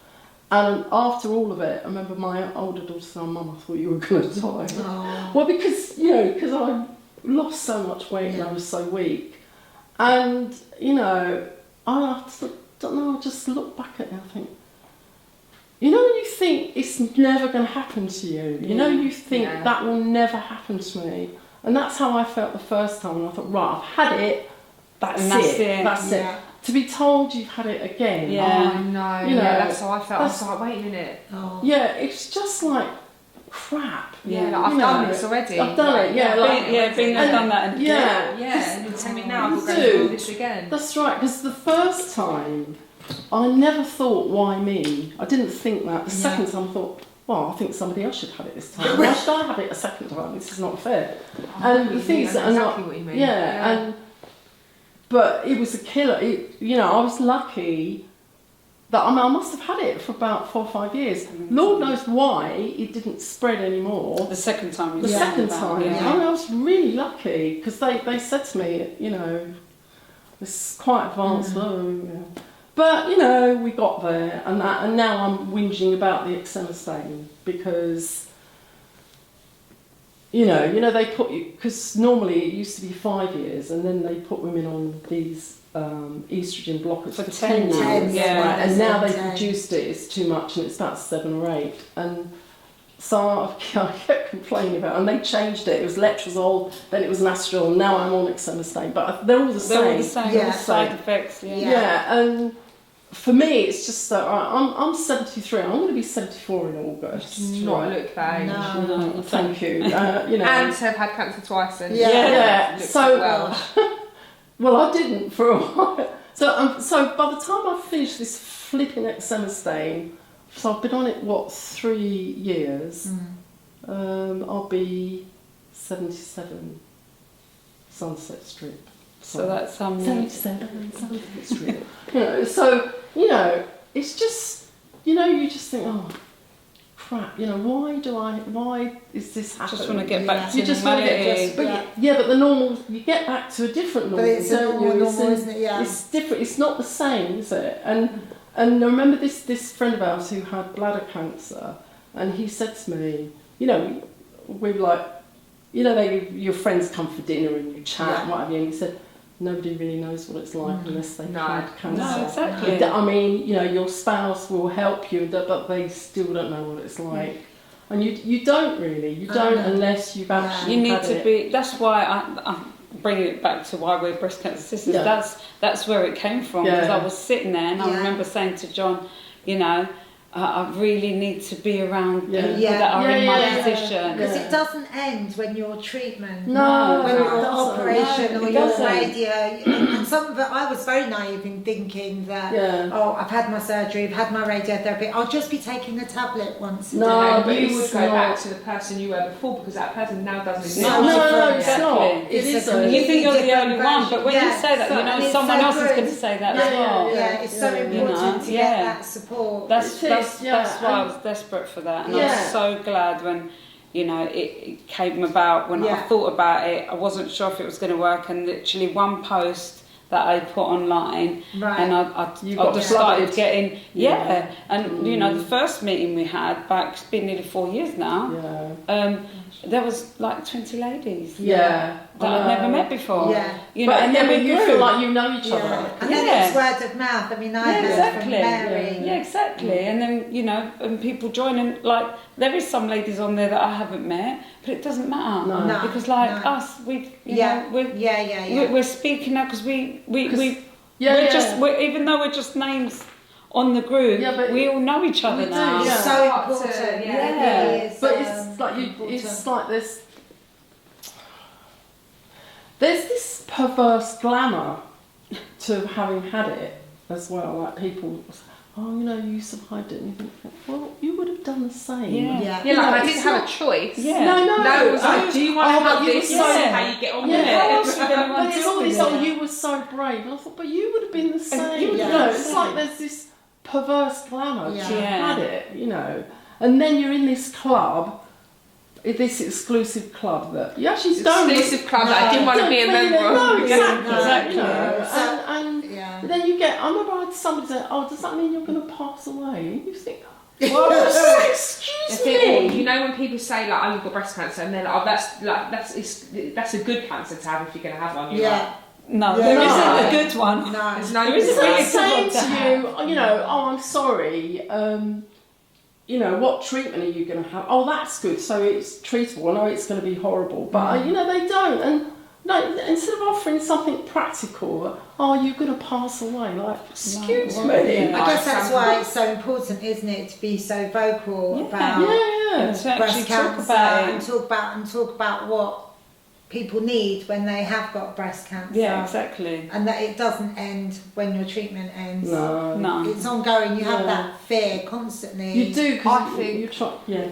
And after all of it, I remember my older daughter said, "Mum, I thought you were going to die." Oh. Well, because I lost so much weight and I was so weak, and I don't know. I just look back at it and I think, when you think it's never going to happen to you, you think that will never happen to me, and that's how I felt the first time. And I thought, right, I've had it. That's it. That's it. To be told you've had it again. Yeah, I know. That's how I felt. I was like, wait a minute. Oh. Yeah, it's just like crap. Yeah, like, I've done this already. I've done it. Yeah, been there, done that. And yeah. And you're telling me now You I've got to do do. this again. That's right. Because the first time, I never thought, why me? I didn't think that. The second time, I thought, well, I think somebody else should have it this time. Why should I have it a second time? This is not fair. And the thing is, exactly what you mean. But it was a killer. I was lucky that I must have had it for about 4 or 5 years. Lord knows why it didn't spread anymore. The second time. The second time, Yeah. I was really lucky because they said to me, it's quite advanced. But we got there, and now I'm whinging about the eczema stain because. They put you, because normally it used to be 5 years, and then they put women on these estrogen blockers for 10 years. 10, Right? And now they've 10. reduced it, it's too much, and it's about 7 or 8. And so I kept complaining about it, and they changed it. It was letrozole, then it was nastrol, now I'm on eczema stain. But they're all the same. They're all the same. Yeah. Side effects. Yeah, and for me, it's just that I'm 73. I'm going to be 74 in August. Does not look that age. No. Thank you. And to have had cancer twice and looks So well. well, I didn't for a while. So by the time I finished this flipping eczema stain, so I've been on it 3 years. I'll be 77. Sunset Strip. So that's 77 Sunset Strip. It's just, you just think, oh, crap, why is this happening? Just want to get back to You just want to normality. get, but the normal, you get back to a different normal. But it's a don't you? normal, isn't it? Yeah. It's different. It's not the same, is it? And I remember this friend of ours who had bladder cancer, and he said to me, we were like, your friends come for dinner and you chat and what have you, and he said, nobody really knows what it's like unless they've had cancer. No, exactly. I mean, your spouse will help you, but they still don't know what it's like. And you don't really. You don't unless you've actually You need had to it. be. That's why I'm bringing it back to why we're breast cancer sisters. Yeah. That's where it came from. Yeah. Because I was sitting there and I remember saying to John, I really need to be around people that are in my position. Because it doesn't end when your treatment, No, when it your doesn't. operation No, or it your doesn't. radio. And some of it, I was very naive in thinking that, I've had my surgery, I've had my radiotherapy, I'll just be taking a tablet once a day. No, but you it's would go not. back to the person you were before because that person now doesn't exist. No, it's Exactly. not. It It's a isn't. You think you're the different only one, but when you version. say that, So- and it's someone so else is good. going to say that as well. Yeah, it's so important to get that support. That's It is, that's why I and- was desperate for that, and I was so glad when it came about. When I thought about it, I wasn't sure if it was going to work, and literally one post that I put online, and I just started getting and the first meeting we had back, it's been nearly 4 years now. There was like 20 ladies that I'd never met before. And then you feel like you know each other. And then it's word of mouth. I mean, I heard from Mary. Yeah, exactly. And then, and people join, and like, there is some ladies on there that I haven't met, but it doesn't matter. No. Because us, we're speaking now because we're even though we're just names on the group, we all know each other now. It's so important. It really is. But it's like there's this perverse glamour to having had it as well. Like people, oh, you know, you survived it, and you think, well, you would have done the same. Yeah. Yeah, like I it's didn't have not- a choice. Yeah. No, it was like, do you want to Oh, but have you this? were This so- is how you get on Yeah, with how it. else are you gonna want but to it's deal all with this, oh, it? you were so brave. And I thought, but you would have been the same. you would You have know, been the it's same. like there's this perverse glamour. Yeah. You Yeah. had it, you know. And then you're in this club, this exclusive club that you actually don't... Exclusive club that I didn't want to be a don't member really know of. exactly. Exactly. You know, So- and Yeah. then you get... I remember I had somebody say, oh, does that mean you're going to pass away? And you think, well, excuse me. You know when people say like, "Oh, you've got breast cancer," and they're like, "Oh, that's a good cancer to have if you're going to have one." You're like, Yeah. No, Yeah. there No. isn't a good one. No. there's no There good isn't one. really It's saying to to you, you know, oh, I'm sorry, you know, what treatment are you going to have? Oh, that's good, so it's treatable. I know it's going to be horrible, but, you know, they don't. And like, instead of offering something practical, oh, you're going to pass away, like, excuse No. me. Yeah. I guess that's why it's so important, isn't it, to be so vocal Yeah. about Yeah. To actually breast talk cancer about and it. talk about what people need when they have got breast cancer. Yeah, exactly. And that it doesn't end when your treatment ends. No. No. It's ongoing. You have Yeah. that fear constantly. You do, I because think you try, yeah.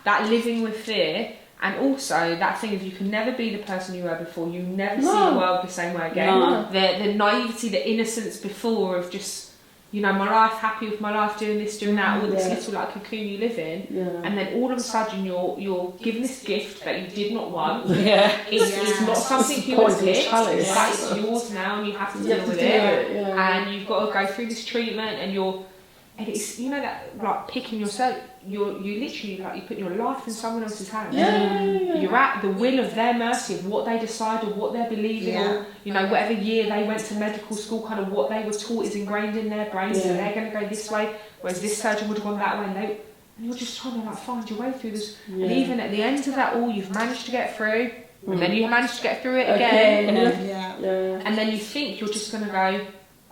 That living with fear, and also that thing of you can never be the person you were before. You never see No. the world the same way again. No. The naivety, the innocence before of just, you know, my life, happy with my life, doing this, doing that, all this Yeah. little like cocoon you live in, Yeah. and then all of a sudden you're given this gift that you did not want. Yeah. It's not something you Poison wanted, chalice. but it's yours now, and you have to You deal have to with do it. it, yeah. And you've got to go through this treatment, and it's, you know, that like picking yourself, you literally like you put your life in someone else's hands. Yeah. You're at the will of their mercy of what they decide or what they're believing, Yeah. or you know, whatever year they went to medical school, kind of what they were taught is ingrained in their brains. So Yeah. they're going to go this way, whereas this surgeon would have gone that way, and you're just trying to like find your way through this. Yeah. And even at the end of that all, you've managed to get through, and then you managed to get through it again. Yeah. Yeah. And then you think you're just going to go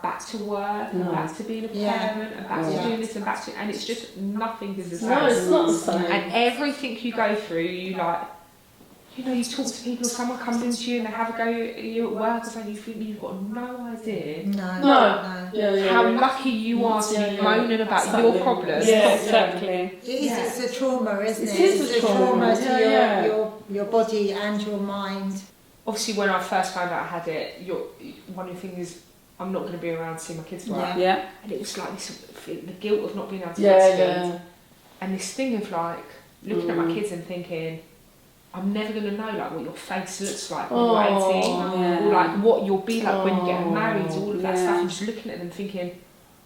back to work and No. back to being a Yeah. parent and back Yeah. to doing this and back to, and it's just nothing is the same. No, it's not the same. And everything you go through, you like, you know, you talk to people, someone comes into you and they have a go at you at work or something, you think you've got no idea No. No. Yeah. how lucky you are to be Yeah. moaning about Exactly. your problems. Yeah, exactly. It is, it's a trauma, isn't it? It is It's a trauma, to yeah. your body and your mind. Obviously, when I first found out I had it, one of the things is I'm not going to be around to see my kids grow up. Yeah. Yeah. And it was like this, the guilt of not being able to Yeah, breastfeed. yeah. And this thing of like looking at my kids and thinking, I'm never going to know like what your face looks like when you're 18, yeah. or like what you'll be like when you get married, all of that Yeah. stuff, and just looking at them thinking,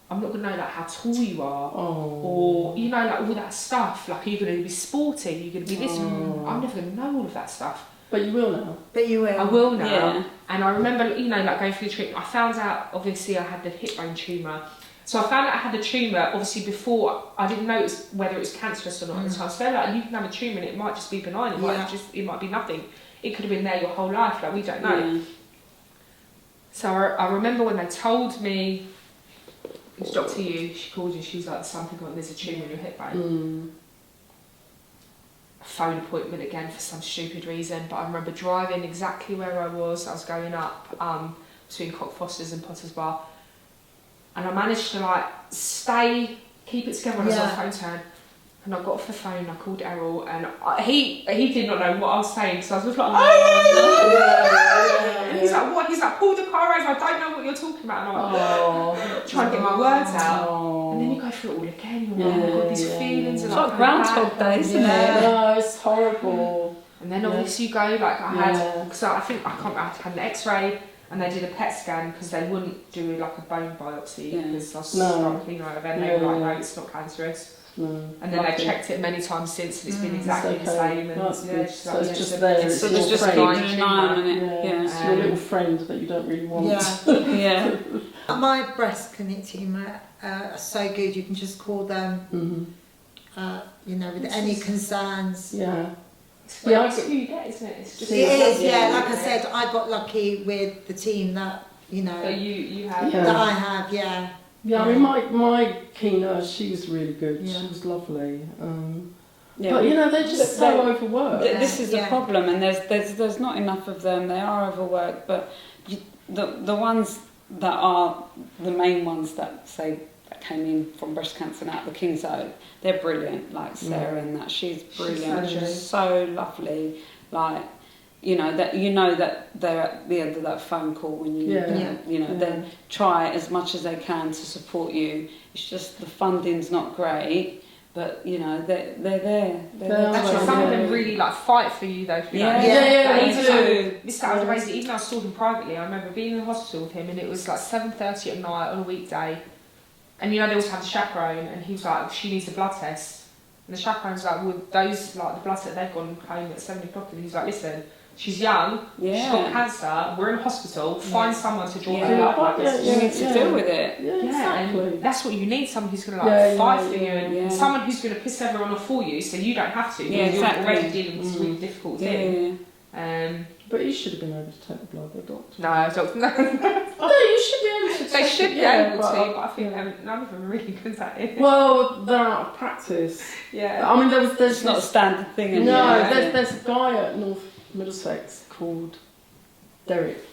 I'm not going to know like how tall you are, Oh. or you know like all that stuff. Like, are you going to be sporty? Are you going to be this? Oh. I'm never going to know all of that stuff. But you will now. But you will. I will now. Yeah. And I remember, you know, like going through the treatment, I found out, obviously, I had the hip bone tumour. So I found out I had the tumour, obviously, before. I didn't know whether it was cancerous or not at the time. So like, you can have a tumour and it might just be benign. It might be nothing. It could have been there your whole life. Like, we don't know. Yeah. So I remember when they told me, it's Dr. Yu, she called you, she's like, something like, there's a tumour in your hip bone. Phone appointment again for some stupid reason, but I remember driving exactly where I was going up between Cockfosters and Potter's Bar, and I managed to like keep it together when I was on the phone to him. And I got off the phone, I called Errol, and he did not know what I was saying, so I was just like, and he's like, what? He's like, pull the car over, I don't know what you're talking about. And I'm like, trying to get my words out. And then you go through it all again, you're like, oh my God, these feelings. It's and like Groundhog Day, isn't it? No, it's horrible. And then obviously you go, like I had, because I think I had an x-ray, and they did a PET scan because they wouldn't do like a bone biopsy because I was struggling out of it. They were like, no, it's not cancerous. And then they've checked it many times since, and it's been exactly the same. And That's good. just So like, it's just there. So It's there's your just friend. keeping an eye on it. Yeah, it's Yeah. your little friend that you don't really want. Yeah. Yeah. My breast clinic team are so good. You can just call them, you know, with any concerns. Yeah. yeah, it's who you get, isn't it? It's just It is, yeah. Like I said, I got lucky with the team that, you know, that you have. Yeah. that I have, yeah. Yeah, I mean, my key nurse, she was really good. Yeah. She was lovely. Yeah. But you know, they're just so overworked. This is the Yeah. problem, and there's not enough of them. They are overworked, but the ones that are the main ones that came in from breast cancer and out of the King's Oak, they're brilliant. Like Sarah and that, she's brilliant. She's so lovely. Like, that they're at the end of that phone call when they try as much as they can to support you. It's just the funding's not great. But they're there. Some of them really like fight for you though. Mr. Alderese, even though I saw him privately, I remember being in the hospital with him, and it was like 7:30 at night on a weekday. And they also have the chaperone, and he was like, she needs a blood test. And the chaperone was like, well, those like the blood test, they've gone home at 7 o'clock, and he's like, listen, she's young, she's got cancer, we're in hospital, find someone to draw her blood. You need to deal with it. And that's what you need, someone who's going to fight for you, and someone who's going to piss everyone off for you, so you don't have to, because you're already dealing with this really difficult thing. But you should have been able to take the blood, the doctor. No, doctor. No, you should be able to. They should be able to, but I think none of them are really good at it. Well, they're out of practice. Yeah. I mean, there's it's not a standard thing. There's a guy at North Middlesex called Derek,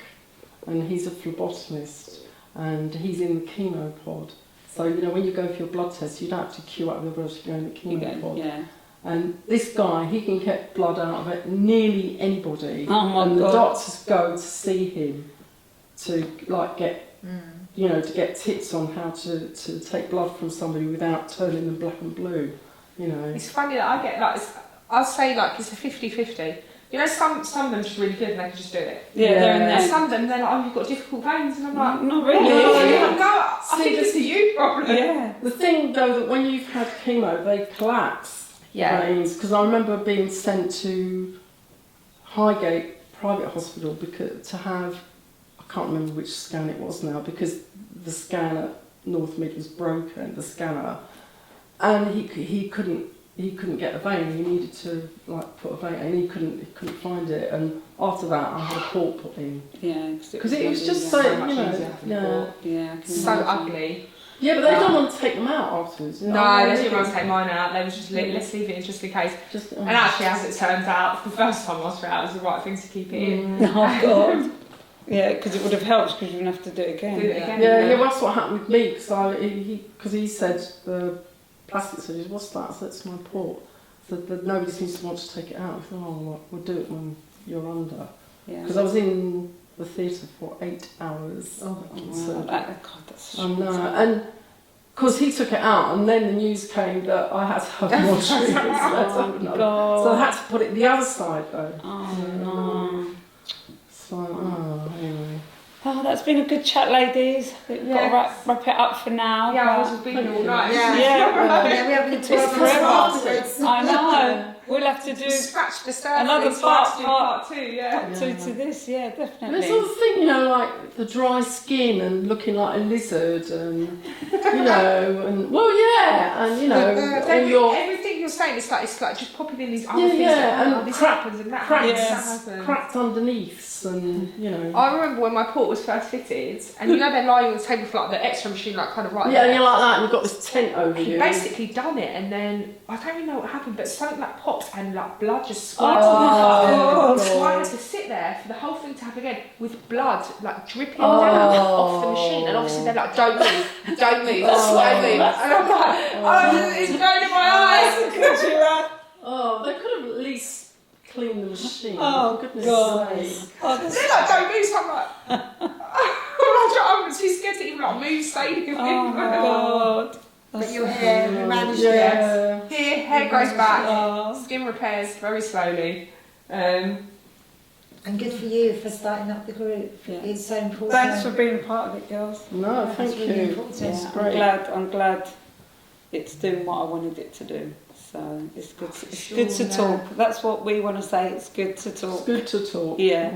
and he's a phlebotomist, and he's in the chemo pod. So when you go for your blood test, you don't have to queue up your blood to go in the chemo pod. Yeah. And this guy, he can get blood out of it nearly anybody. Oh my and God. the doctors go to see him to get to get tips on how to take blood from somebody without turning them black and blue. It's funny that I get I'll say it's a 50-50. Some of them are just really good and they can just do it. And some of them, they're like, oh, you've got difficult veins, and I'm like, not really. I think it's a you problem. Yeah. The thing though, that when you've had chemo, they collapse. Veins, because I remember being sent to Highgate Private Hospital to have, I can't remember which scan it was now, because the scan at North Mid was broken, the scanner, and he couldn't get a vein. He needed to put a vein, and he couldn't find it. And after that, I had a port put in. Yeah, because it was just so much easier. So ugly. Yeah, but they don't want to take them out afterwards. No, they didn't want to take mine out. They was just let's leave it in just in case. And actually, as it turns out, the first time I threw it out was the right thing to keep it in. Oh God. Yeah, because it would have helped because you wouldn't have to do it again. Yeah, that's what happened with me. Because he said the plastic surgery, what's that? So it's my port. So nobody seems to want to take it out. I thought, we'll do it when you're under. Yeah. Because I was in the theatre for 8 hours. Oh, wow. God, that's and because he took it out, and then the news came that I had to have more treatment. So I had to put it the other side though. Oh no. So anyway. Oh, that's been a good chat, ladies. We've got to wrap it up for now. Yeah, I was been all night. We haven't talked forever afterwards. I know. We'll have to do scratch the surface. Another part 2, Part 2 to this, definitely. And it's all the thing, the dry skin and looking like a lizard, and and everything you're saying, it's like just popping in these other things. And this happens and that happens. Cracked underneaths, and I remember when my port was first fitted, and they're lying on the table for the X-ray machine, kind of right. Yeah, and you're like that, and you've got this tent over you. He basically done it, and then I don't really know what happened, but something popped and blood just squirted. So I had to sit there for the whole thing to happen again with blood dripping down off the machine, and obviously they're like, don't move, don't move, that's what I move. And I'm like, it's going in my eyes. They could have at least cleaned the machine. Oh, for goodness God. sake. They're like, don't move, so I'm I'm too scared to even move, stay with him. Oh my God. But your hair, you managed it. Hair grows back, skin repairs very slowly. And good for you for starting up the group. Yeah. It's so important. Thanks for being part of it, girls. No, thank you. Really important. It's great. I'm glad it's doing what I wanted it to do. So it's good. It's good to talk. That's what we want to say. It's good to talk. It's good to talk. Yeah.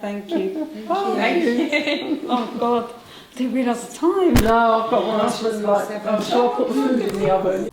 Thank you. Thank you. Oh God. I didn't realise the time. No, I've got one. I'm sure I'll put the food in the oven.